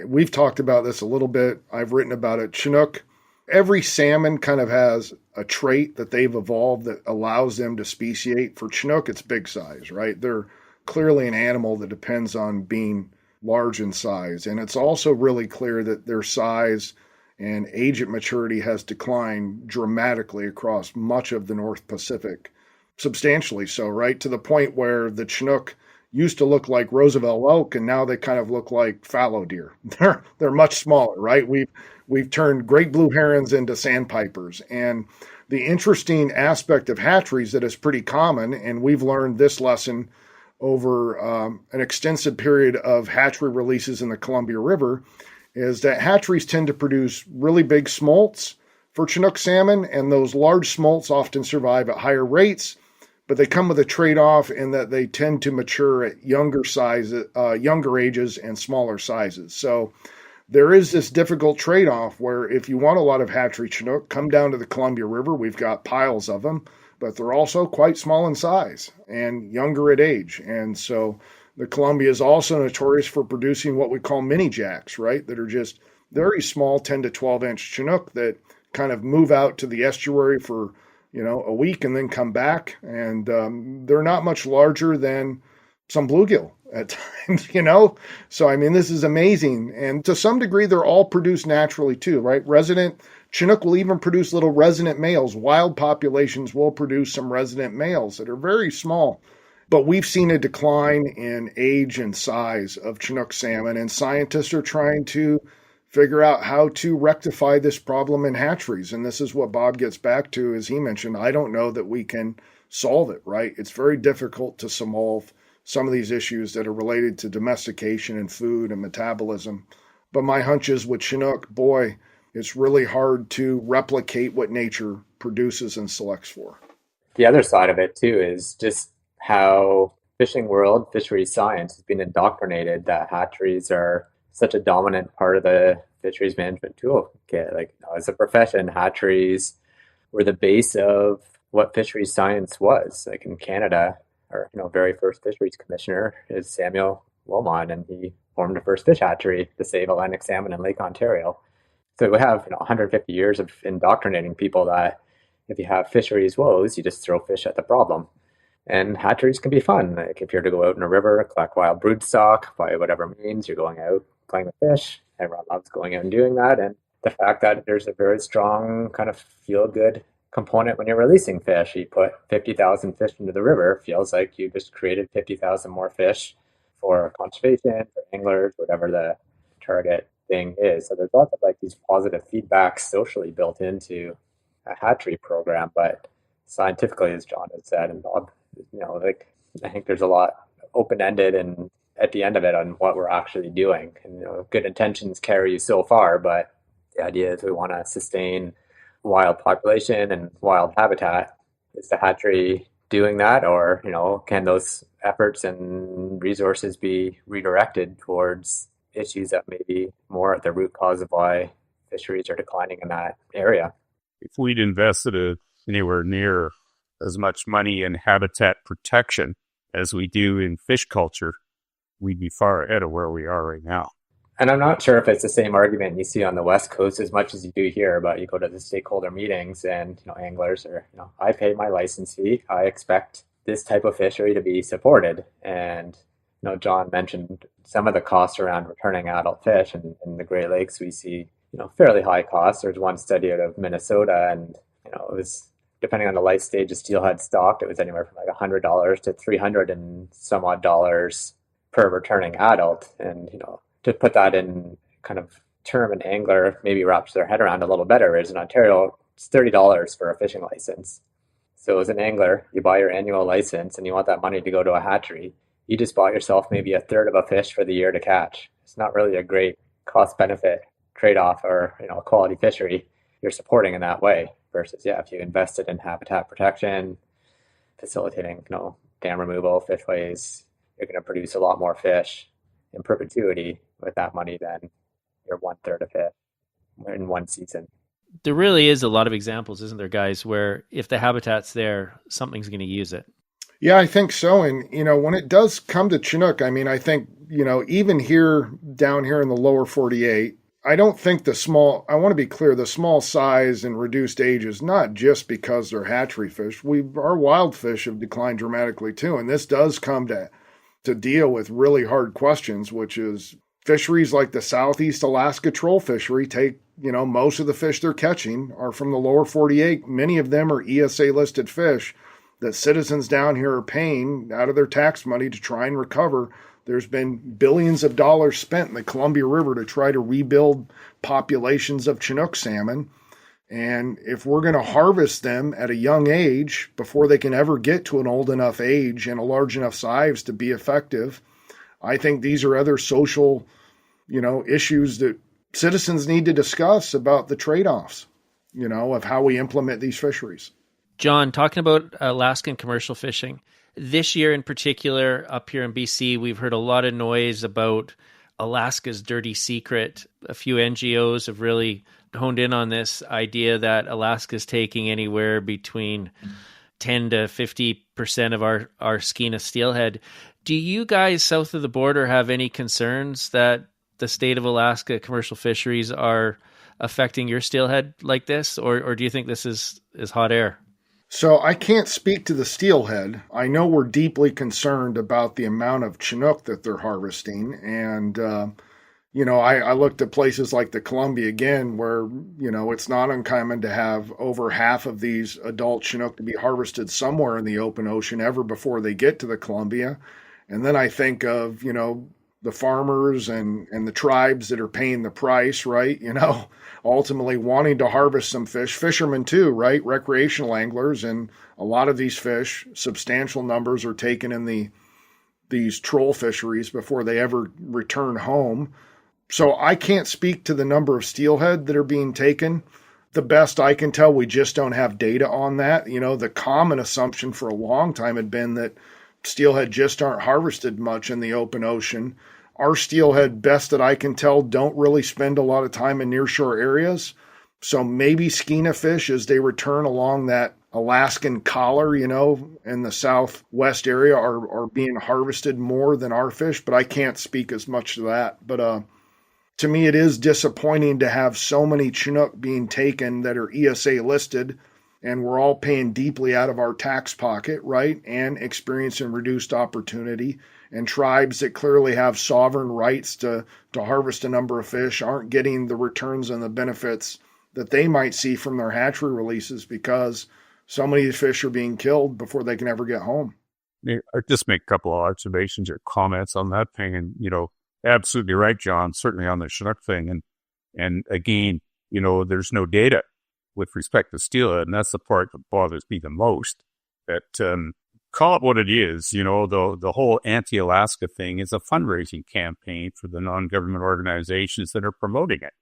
We've talked about this a little bit. I've written about it. Chinook, every salmon kind of has a trait that they've evolved that allows them to speciate. For Chinook, it's big size, right? They're clearly an animal that depends on being large in size. And it's also really clear that their size and age at maturity has declined dramatically across much of the North Pacific. Substantially so, right? To the point where the Chinook used to look like Roosevelt elk, and now they kind of look like fallow deer. They're much smaller, right? We've turned great blue herons into sandpipers. And the interesting aspect of hatcheries that is pretty common, and we've learned this lesson over an extensive period of hatchery releases in the Columbia River, is that hatcheries tend to produce really big smolts for Chinook salmon, and those large smolts often survive at higher rates, but they come with a trade-off in that they tend to mature at younger ages and smaller sizes. So there is this difficult trade-off where if you want a lot of hatchery Chinook, come down to the Columbia River. We've got piles of them, but they're also quite small in size and younger at age. And so the Columbia is also notorious for producing what we call mini jacks, right? That are just very small, 10 to 12 inch Chinook that kind of move out to the estuary for, a week and then come back. And they're not much larger than some bluegill at times, So, this is amazing. And to some degree, they're all produced naturally too, right? Resident Chinook will even produce little resident males. Wild populations will produce some resident males that are very small. But we've seen a decline in age and size of Chinook salmon, and scientists are trying to figure out how to rectify this problem in hatcheries. And this is what Bob gets back to, as he mentioned. I don't know that we can solve it, right? It's very difficult to solve some of these issues that are related to domestication and food and metabolism. But my hunch is with Chinook, boy, it's really hard to replicate what nature produces and selects for.
The other side of it too is just how fishing world, fisheries science has been indoctrinated that hatcheries are such a dominant part of the fisheries management toolkit. Like, as a profession, hatcheries were the base of what fisheries science was. Like in Canada, our very first fisheries commissioner is Samuel Wilmot, and he formed the first fish hatchery to save Atlantic salmon in Lake Ontario. So we have 150 years of indoctrinating people that if you have fisheries woes, you just throw fish at the problem. And hatcheries can be fun. Like if you're to go out in a river, collect wild broodstock by whatever means, you're going out playing with fish. Everyone loves going out and doing that. And the fact that there's a very strong kind of feel-good component when you're releasing fish. You put 50,000 fish into the river, feels like you just created 50,000 more fish for conservation, for anglers, whatever the target thing is. So there's lots of like these positive feedbacks socially built into a hatchery program, but scientifically, as John had said, and Bob, like I think there's a lot open-ended and at the end of it on what we're actually doing. And good intentions carry you so far, but the idea is we want to sustain wild population and wild habitat. Is the hatchery doing that, or can those efforts and resources be redirected towards issues that may be more at the root cause of why fisheries are declining in that area?
If we'd invested anywhere near as much money in habitat protection as we do in fish culture, we'd be far ahead of where we are right now.
And I'm not sure if it's the same argument you see on the West Coast as much as you do here, but you go to the stakeholder meetings and, anglers are, I pay my license fee. I expect this type of fishery to be supported. And, John mentioned some of the costs around returning adult fish, and in the Great Lakes, we see, fairly high costs. There's one study out of Minnesota, and, it was, depending on the life stage of steelhead stocked, it was anywhere from like $100 to $300 and some odd dollars per returning adult. And, to put that in kind of term an angler maybe wraps their head around a little better is in Ontario, it's $30 for a fishing license. So as an angler, you buy your annual license and you want that money to go to a hatchery. You just bought yourself maybe a third of a fish for the year to catch. It's not really a great cost benefit trade-off or, a quality fishery you're supporting in that way versus, if you invested in habitat protection, facilitating, dam removal, fishways, you're going to produce a lot more fish in perpetuity with that money than your 1/3 of it in one season.
There really is a lot of examples, isn't there, guys, where if the habitat's there, something's going to use it.
Yeah, I think so. And, when it does come to Chinook, I think, even down here in the lower 48, I don't think I want to be clear, the small size and reduced age is not just because they're hatchery fish. Our wild fish have declined dramatically too. And this does come to deal with really hard questions, which is fisheries like the Southeast Alaska troll fishery take, most of the fish they're catching are from the lower 48. Many of them are ESA listed fish that citizens down here are paying out of their tax money to try and recover. There's been billions of dollars spent in the Columbia River to try to rebuild populations of Chinook salmon. And if we're going to harvest them at a young age before they can ever get to an old enough age and a large enough size to be effective, I think these are other social, issues that citizens need to discuss about the trade-offs, of how we implement these fisheries.
John, talking about Alaskan commercial fishing, this year in particular, up here in BC, we've heard a lot of noise about Alaska's dirty secret. A few NGOs have really honed in on this idea that Alaska's taking anywhere between 10 to 50% of our skein of steelhead. Do you guys south of the border have any concerns that the state of Alaska commercial fisheries are affecting your steelhead like this? Or do you think this is hot air?
So I can't speak to the steelhead. I know we're deeply concerned about the amount of Chinook that they're harvesting. And, I looked at places like the Columbia again, where, it's not uncommon to have over half of these adult Chinook to be harvested somewhere in the open ocean ever before they get to the Columbia. And then I think of, the farmers and the tribes that are paying the price, right? Ultimately wanting to harvest some fish, fishermen too, right? Recreational anglers, and a lot of these fish, substantial numbers are taken in these troll fisheries before they ever return home. So I can't speak to the number of steelhead that are being taken. The best I can tell, we just don't have data on that. The common assumption for a long time had been that steelhead just aren't harvested much in the open ocean. Our steelhead, best that I can tell, don't really spend a lot of time in nearshore areas. So maybe skeena fish, as they return along that Alaskan collar, in the southwest area, are being harvested more than our fish, but I can't speak as much to that. But to me, it is disappointing to have so many Chinook being taken that are ESA listed, and we're all paying deeply out of our tax pocket, right? And experiencing reduced opportunity. And tribes that clearly have sovereign rights to harvest a number of fish aren't getting the returns and the benefits that they might see from their hatchery releases because so many fish are being killed before they can ever get home.
I'll just make a couple of observations or comments on that thing. And, absolutely right, John, certainly on the Chinook thing. And again, there's no data with respect to steelhead, and that's the part that bothers me the most. That call it what it is, the whole anti-Alaska thing is a fundraising campaign for the non-government organizations that are promoting it.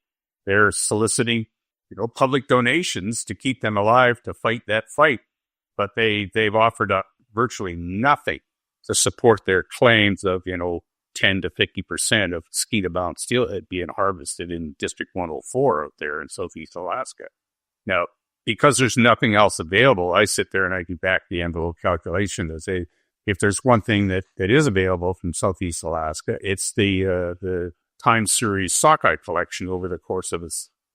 They're soliciting, public donations to keep them alive to fight that fight, but they've offered up virtually nothing to support their claims of 10 to 50% of skeena-bound steelhead being harvested in District 104 out there in southeast Alaska. Now, because there's nothing else available, I sit there and I do back the envelope calculation to say, if there's one thing that is available from southeast Alaska, it's the time series sockeye collection over the course of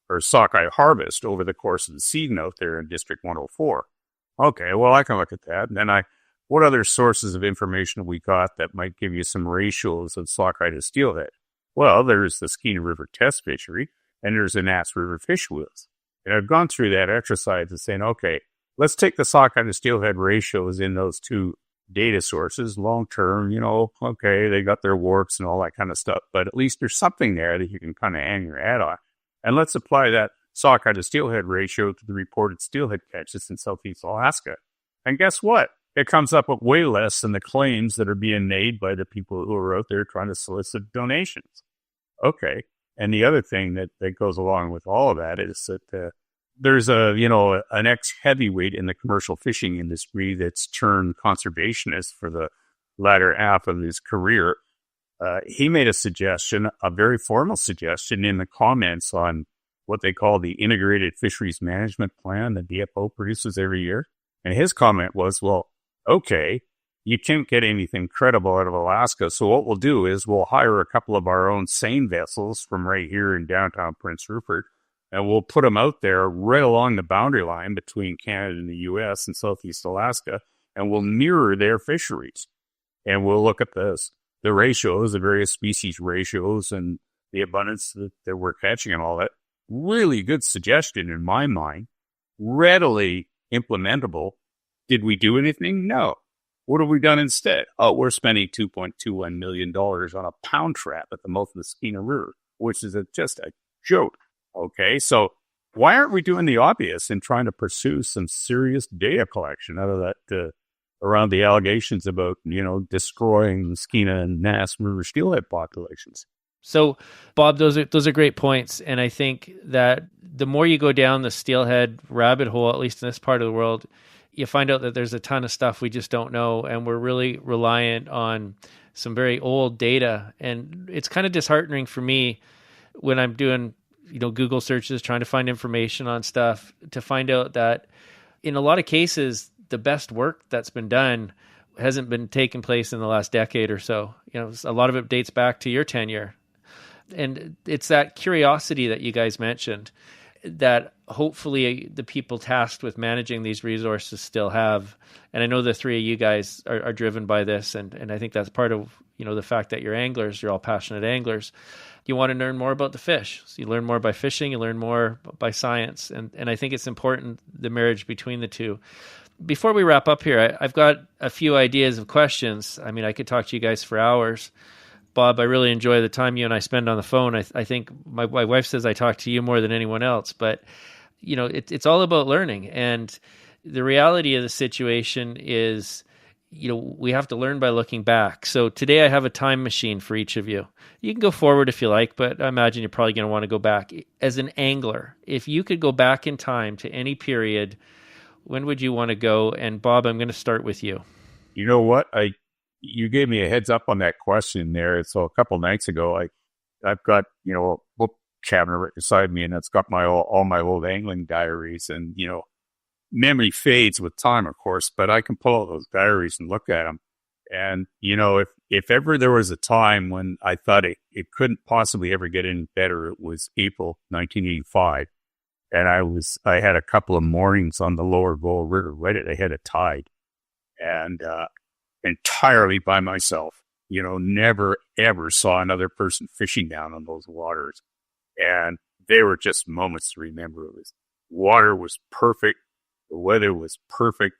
or sockeye harvest over the course of the season out there in District 104. Okay, well, I can look at that. And then what other sources of information have we got that might give you some ratios of sockeye to steelhead? Well, there's the Skeena River test fishery, and there's the Nass River fish wheels. And I've gone through that exercise of saying, okay, let's take the sockeye to steelhead ratios in those two data sources, long-term, okay, they got their warts and all that kind of stuff, but at least there's something there that you can kind of hang your hat on. And let's apply that sockeye to steelhead ratio to the reported steelhead catches in southeast Alaska. And guess what? It comes up with way less than the claims that are being made by the people who are out there trying to solicit donations. Okay. And the other thing that goes along with all of that is that there's an ex-heavyweight in the commercial fishing industry that's turned conservationist for the latter half of his career. He made a very formal suggestion in the comments on what they call the Integrated Fisheries Management Plan that DFO produces every year. And his comment was, well, okay, you can't get anything credible out of Alaska. So what we'll do is we'll hire a couple of our own seine vessels from right here in downtown Prince Rupert, and we'll put them out there right along the boundary line between Canada and the U.S. and southeast Alaska, and we'll mirror their fisheries. And we'll look at the ratios, the various species ratios, and the abundance that we're catching and all that. Really good suggestion in my mind. Readily implementable. Did we do anything? No. What have we done instead? Oh, we're spending $2.21 million on a pound trap at the mouth of the Skeena River, which is just a joke. Okay, so why aren't we doing the obvious and trying to pursue some serious data collection out of that around the allegations about, destroying Skeena and Nass River steelhead populations?
So, Bob, those are great points. And I think that the more you go down the steelhead rabbit hole, at least in this part of the world, you find out that there's a ton of stuff we just don't know, and we're really reliant on some very old data. And it's kind of disheartening for me when I'm doing, Google searches, trying to find information on stuff, to find out that in a lot of cases, the best work that's been done hasn't been taking place in the last decade or so. A lot of it dates back to your tenure. And it's that curiosity that you guys mentioned that hopefully the people tasked with managing these resources still have. And I know the three of you guys are driven by this. And I think that's part of, the fact that you're anglers, you're all passionate anglers. You want to learn more about the fish. So you learn more by fishing, you learn more by science. And I think it's important, the marriage between the two. Before we wrap up here, I've got a few ideas of questions. I mean, I could talk to you guys for hours, Bob, I really enjoy the time you and I spend on the phone. I think my wife says I talk to you more than anyone else, but it's all about learning. And the reality of the situation is, we have to learn by looking back. So today I have a time machine for each of you. You can go forward if you like, but I imagine you're probably going to want to go back. As an angler, if you could go back in time to any period, when would you want to go? And Bob, I'm going to start with you.
You know what? You gave me a heads up on that question there. So a couple nights ago, I've got, a book cabinet right beside me, and it's got all my old angling diaries. And, memory fades with time, of course, but I can pull out those diaries and look at them. And, if ever there was a time when I thought it couldn't possibly ever get any better, it was April 1985. And I had a couple of mornings on the lower Bow River right at the head of tide, and entirely by myself. Never ever saw another person fishing down on those waters. And they were just moments to remember. Water was perfect. The weather was perfect.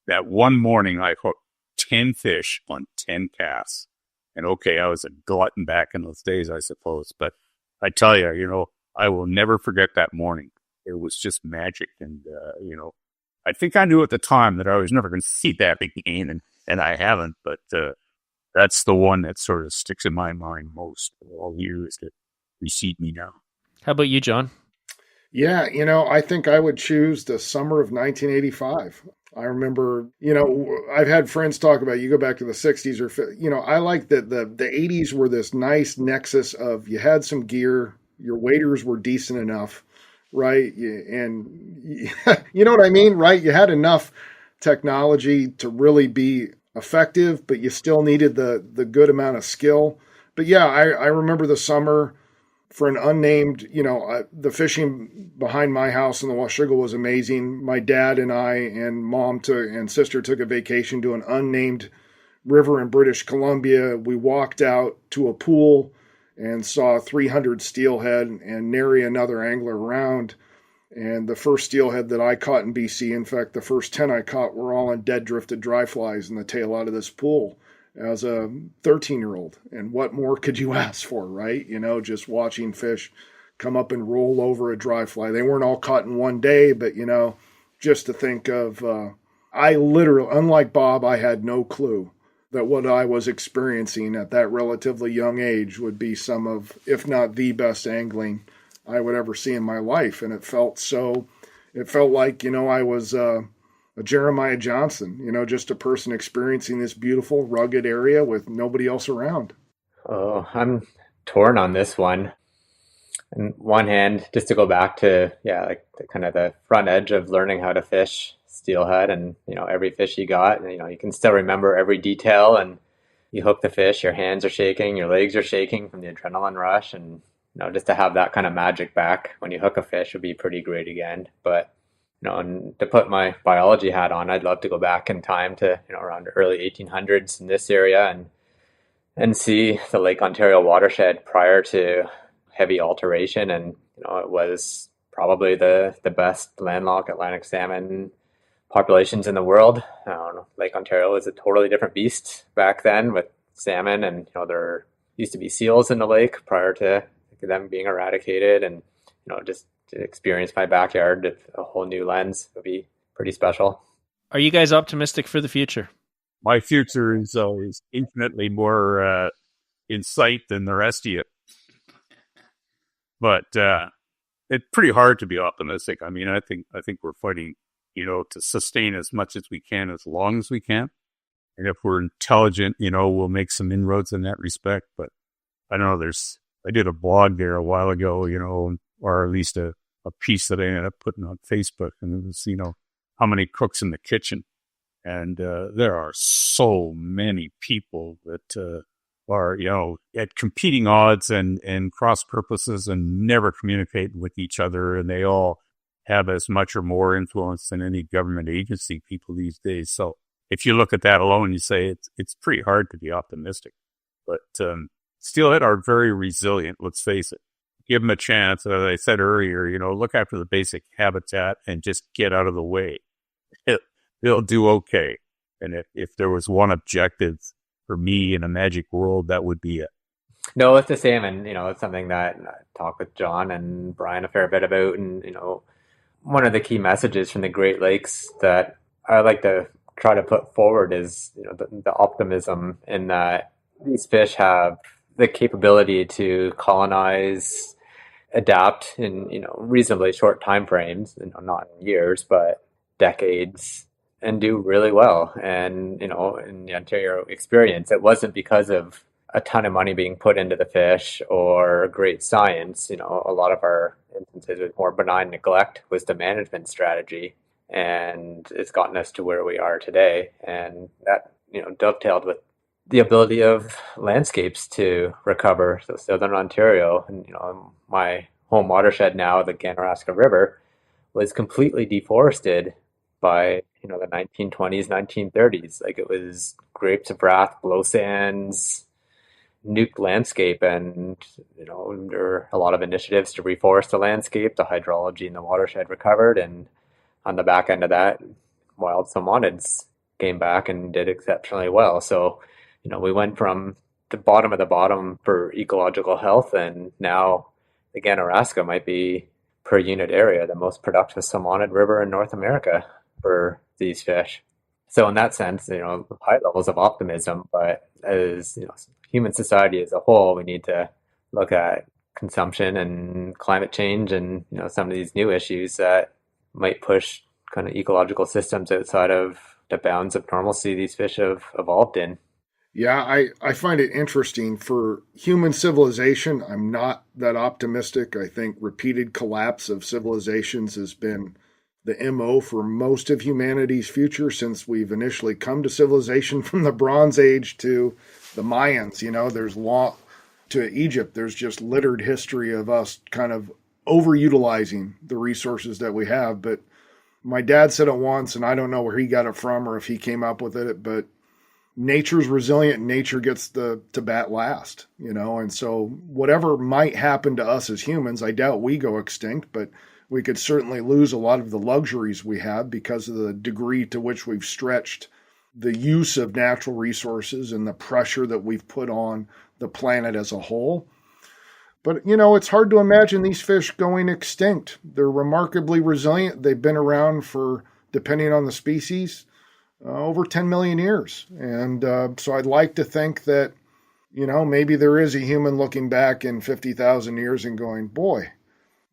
That one morning I hooked 10 fish on 10 casts. And okay, I was a glutton back in those days, I suppose. But I tell you, I will never forget that morning. It was just magic. And, I think I knew at the time that I was never going to see that again. And I haven't. But that's the one that sort of sticks in my mind most of all years that precede me now.
How about you, John?
Yeah, I think I would choose the summer of 1985. I remember, I've had friends talk about you go back to the 60s or, I like that the 80s were this nice nexus of you had some gear, your waders were decent enough, right? And you know what I mean, right? You had enough technology to really be effective, but you still needed the good amount of skill. But yeah, I remember the summer. For an unnamed, the fishing behind my house in the Washougal was amazing. My dad and I and mom and sister took a vacation to an unnamed river in British Columbia. We walked out to a pool and saw 300 steelhead and nary another angler around. And the first steelhead that I caught in BC, in fact, the first 10 I caught were all on dead drifted dry flies in the tail out of this pool. As a 13-year-old. And what more could you ask for, right? Just watching fish come up and roll over a dry fly. They weren't all caught in one day, but, just to think of, I literally, unlike Bob, I had no clue that what I was experiencing at that relatively young age would be some of, if not the best angling I would ever see in my life. And it felt like, I was, a Jeremiah Johnson, just a person experiencing this beautiful, rugged area with nobody else around.
Oh, I'm torn on this one. On one hand, just to go back to, like the kind of the front edge of learning how to fish steelhead and, every fish you got, and, you can still remember every detail, and you hook the fish, your hands are shaking, your legs are shaking from the adrenaline rush. And, just to have that kind of magic back when you hook a fish would be pretty great again. But and to put my biology hat on, I'd love to go back in time to, around the early 1800s in this area and see the Lake Ontario watershed prior to heavy alteration. And, it was probably the best landlocked Atlantic salmon populations in the world. Lake Ontario was a totally different beast back then with salmon, and, there used to be seals in the lake prior to them being eradicated. And, just to experience my backyard with a whole new lens would be pretty special.
Are you guys optimistic for the future?
My future is always infinitely more in sight than the rest of you. But it's pretty hard to be optimistic. I mean, I think we're fighting, to sustain as much as we can, as long as we can. And if we're intelligent, we'll make some inroads in that respect. But I don't know, I did a blog there a while ago, or at least a piece that I ended up putting on Facebook, and it was, how many cooks in the kitchen. And there are so many people that are, at competing odds and cross purposes and never communicate with each other. And they all have as much or more influence than any government agency people these days. So if you look at that alone, you say it's pretty hard to be optimistic. But steelhead are very resilient, let's face it. Give them a chance. As I said earlier, look after the basic habitat and just get out of the way. They'll do okay. And if there was one objective for me in a magic world, that would be it.
No, it's the same, and it's something that I talk with John and Brian a fair bit about, and one of the key messages from the Great Lakes that I like to try to put forward is the optimism in that these fish have the capability to colonize, adapt in reasonably short time frames, not in years but decades, and do really well. And in the Ontario experience, it wasn't because of a ton of money being put into the fish or great science. A lot of our instances with more benign neglect was the management strategy, and it's gotten us to where we are today. And that dovetailed with the ability of landscapes to recover. So Southern Ontario, and my home watershed now, the Ganaraska River, was completely deforested by the 1920s, 1930s. Like, it was grapes of wrath, blow sands, nuked landscape, and there were a lot of initiatives to reforest the landscape. The hydrology in the watershed recovered, and on the back end of that, wild salmonids came back and did exceptionally well. So we went from the bottom of the bottom for ecological health, and now the Ganaraska might be, per unit area, the most productive salmonid river in North America for these fish. So in that sense, high levels of optimism, but as human society as a whole, we need to look at consumption and climate change and some of these new issues that might push kind of ecological systems outside of the bounds of normalcy these fish have evolved in.
Yeah, I find it interesting. For human civilization, I'm not that optimistic. I think repeated collapse of civilizations has been the MO for most of humanity's future since we've initially come to civilization, from the Bronze Age to the Mayans. There's law to Egypt. There's just littered history of us kind of overutilizing the resources that we have. But my dad said it once, and I don't know where he got it from or if he came up with it, but nature's resilient, and nature gets to bat last, and so whatever might happen to us as humans, I doubt we go extinct, but we could certainly lose a lot of the luxuries we have because of the degree to which we've stretched the use of natural resources and the pressure that we've put on the planet as a whole. But, it's hard to imagine these fish going extinct. They're remarkably resilient. They've been around for, depending on the species, over 10 million years. And so I'd like to think that, maybe there is a human looking back in 50,000 years and going, boy,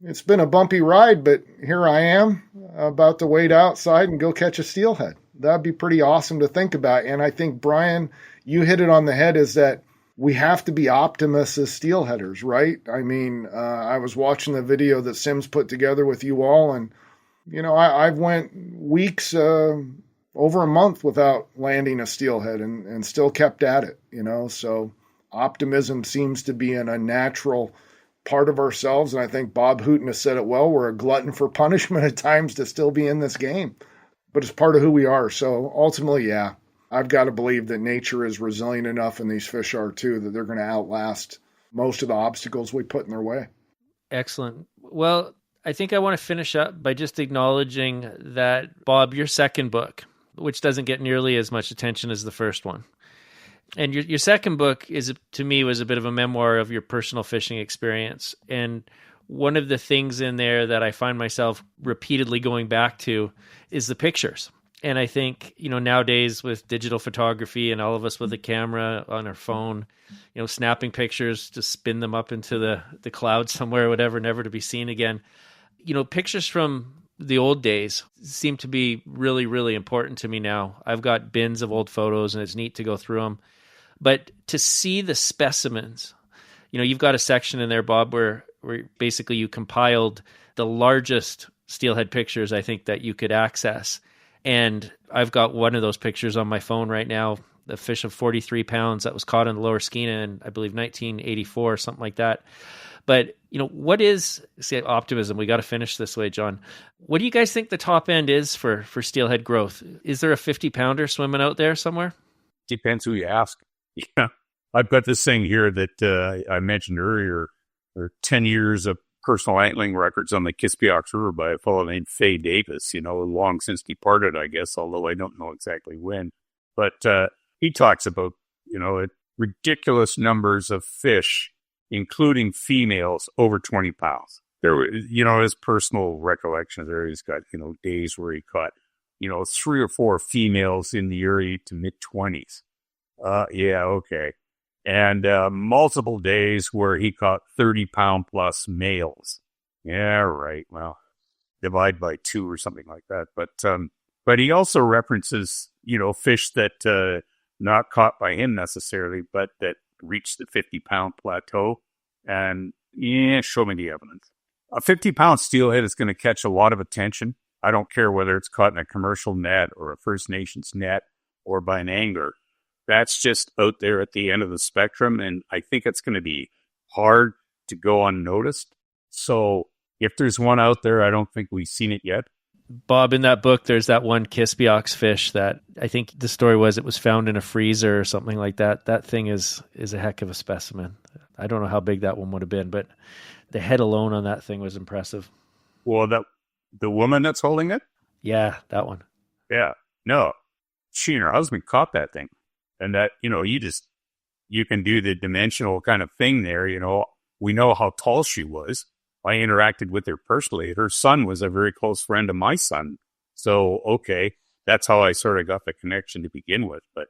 it's been a bumpy ride, but here I am about to wade outside and go catch a steelhead. That'd be pretty awesome to think about. And I think, Brian, you hit it on the head, is that we have to be optimists as steelheaders, right? I mean, I was watching the video that Sim's put together with you all, and, I've went weeks, over a month without landing a steelhead and still kept at it, so optimism seems to be an unnatural part of ourselves. And I think Bob Hooton has said it well. We're a glutton for punishment at times to still be in this game, but it's part of who we are. So ultimately, yeah, I've got to believe that nature is resilient enough, and these fish are too, that they're going to outlast most of the obstacles we put in their way.
Excellent. Well, I think I want to finish up by just acknowledging that, Bob, your second book, which doesn't get nearly as much attention as the first one. And your second book to me, was a bit of a memoir of your personal fishing experience. And one of the things in there that I find myself repeatedly going back to is the pictures. And I think, nowadays with digital photography and all of us with a camera on our phone, snapping pictures to spin them up into the cloud somewhere, whatever, never to be seen again. Pictures from the old days seem to be really, really important to me now. I've got bins of old photos, and it's neat to go through them. But to see the specimens, you've got a section in there, Bob, where basically you compiled the largest steelhead pictures I think that you could access. And I've got one of those pictures on my phone right now, a fish of 43 pounds that was caught in the Lower Skeena in, I believe, 1984, something like that. But, what is optimism? We got to finish this way, John. What do you guys think the top end is for steelhead growth? Is there a 50-pounder swimming out there somewhere?
Depends who you ask. Yeah. I've got this thing here that I mentioned earlier. There are 10 years of personal angling records on the Kispiox River by a fellow named Fay Davis, long since departed, I guess, although I don't know exactly when. But he talks about, ridiculous numbers of fish, including females, over 20 pounds. There were, his personal recollection there, he's got, days where he caught, 3 or 4 females in the early to mid 20s. Yeah, okay. And multiple days where he caught 30-pound plus males. Yeah, right. Well, divide by 2 or something like that. But he also references, fish that not caught by him necessarily, but that reached the 50-pound plateau. And show me the evidence. A 50-pound steelhead is going to catch a lot of attention. I don't care whether it's caught in a commercial net or a First Nations net or by an angler. That's just out there at the end of the spectrum, and I think it's going to be hard to go unnoticed. So if there's one out there, I don't think we've seen it yet.
Bob, in that book, there's that one Kispiox fish that I think the story was it was found in a freezer or something like that. That thing is a heck of a specimen. I don't know how big that one would have been, but the head alone on that thing was impressive.
Well, the woman that's holding it?
Yeah, that one.
Yeah. No, she and her husband caught that thing. And that, you can do the dimensional kind of thing there. We know how tall she was. I interacted with her personally. Her son was a very close friend of my son. So, okay, that's how I sort of got the connection to begin with. But,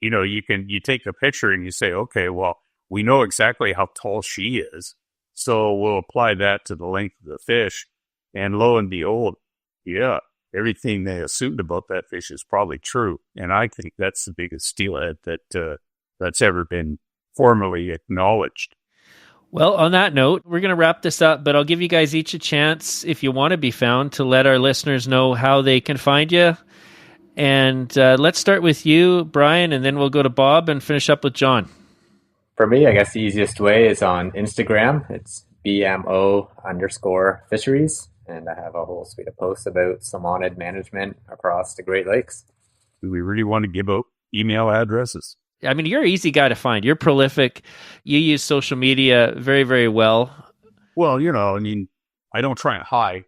you take a picture and you say, okay, well, we know exactly how tall she is. So we'll apply that to the length of the fish. And lo and behold, yeah, everything they assumed about that fish is probably true. And I think that's the biggest steelhead that's ever been formally acknowledged.
Well, on that note, we're going to wrap this up, but I'll give you guys each a chance, if you want to be found, to let our listeners know how they can find you. And let's start with you, Brian, and then we'll go to Bob and finish up with John.
For me, I guess the easiest way is on Instagram. It's BMO_fisheries. And I have a whole suite of posts about salmonid management across the Great Lakes.
Do we really want to give out email addresses?
I mean, you're an easy guy to find. You're prolific. You use social media very, very well.
Well, I don't try and hide.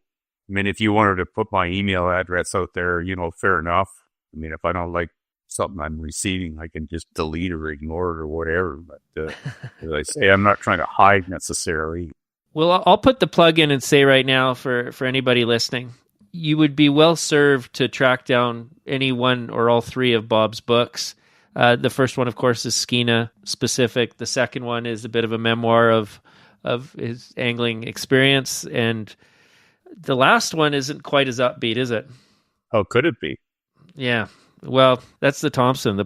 I mean, if you wanted to put my email address out there, fair enough. I mean, if I don't like something I'm receiving, I can just delete or ignore it or whatever. But as I say, I'm not trying to hide necessarily.
Well, I'll put the plug in and say right now for anybody listening, you would be well served to track down any one or all 3 of Bob's books. The first one, of course, is Skeena specific. The second one is a bit of a memoir of his angling experience. And the last one isn't quite as upbeat, is it?
How could it be?
Yeah. Well, that's the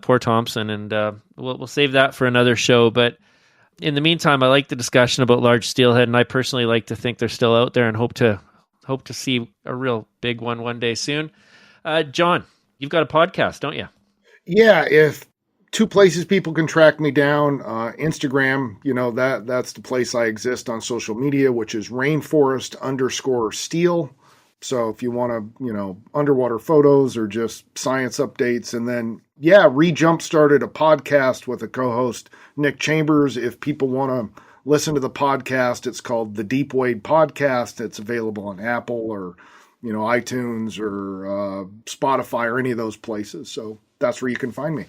poor Thompson. And we'll save that for another show. But in the meantime, I like the discussion about large steelhead, and I personally like to think they're still out there and hope to see a real big one day soon. John, you've got a podcast, don't you?
Yeah, if 2 places people can track me down, Instagram, that's the place I exist on social media, which is rainforest_steel. So if you want to, underwater photos or just science updates. And then, Re-Jump started a podcast with a co-host, Nick Chambers. If people want to listen to the podcast, it's called The Deep Wade Podcast. It's available on Apple or, iTunes or Spotify or any of those places. So that's where you can find me.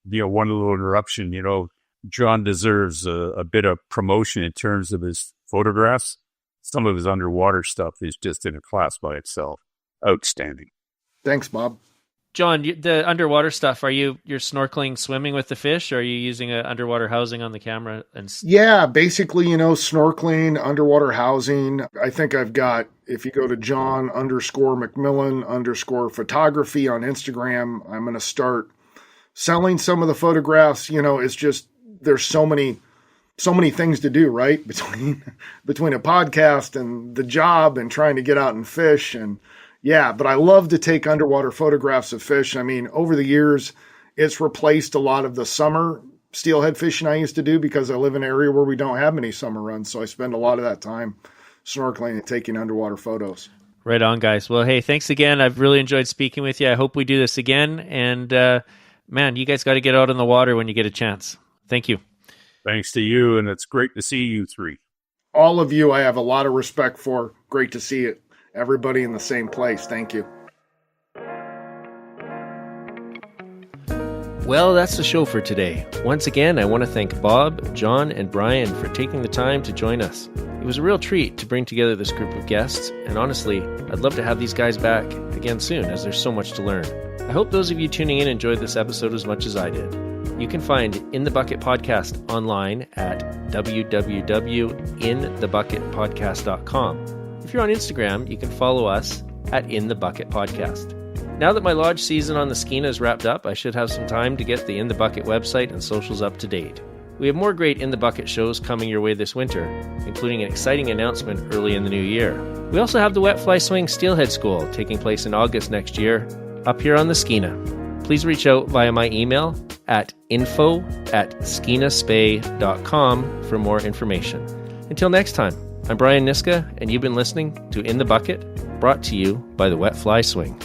One little interruption, John deserves a bit of promotion in terms of his photographs. Some of his underwater stuff is just in a class by itself. Outstanding.
Thanks, Bob.
John, the underwater stuff, you're snorkeling, swimming with the fish, or are you using an underwater housing on the camera?
Yeah, basically, snorkeling, underwater housing. I think I've got, if you go to John_McMillan_photography on Instagram, I'm going to start selling some of the photographs. It's just, there's so many things to do, right? Between a podcast and the job and trying to get out and fish. And but I love to take underwater photographs of fish. I mean, over the years, it's replaced a lot of the summer steelhead fishing I used to do because I live in an area where we don't have many summer runs. So I spend a lot of that time snorkeling and taking underwater photos.
Right on, guys. Well, hey, thanks again. I've really enjoyed speaking with you. I hope we do this again. And man, you guys got to get out on the water when you get a chance. Thank you.
Thanks to you, and it's great to see you 3.
All of you, I have a lot of respect for. Great to see it. Everybody in the same place. Thank you.
Well, that's the show for today. Once again, I want to thank Bob, John, and Brian for taking the time to join us. It was a real treat to bring together this group of guests, and honestly, I'd love to have these guys back again soon, as there's so much to learn. I hope those of you tuning in enjoyed this episode as much as I did. You can find In the Bucket Podcast online at www.inthebucketpodcast.com. If you're on Instagram, you can follow us at In the Bucket Podcast. Now that my lodge season on the Skeena is wrapped up, I should have some time to get the In the Bucket website and socials up to date. We have more great In the Bucket shows coming your way this winter, including an exciting announcement early in the new year. We also have the Wet Fly Swing Steelhead School taking place in August next year, up here on the Skeena. Please reach out via my email at info@skeenaspay.com for more information. Until next time, I'm Brian Niska, and you've been listening to In the Bucket, brought to you by the Wet Fly Swing.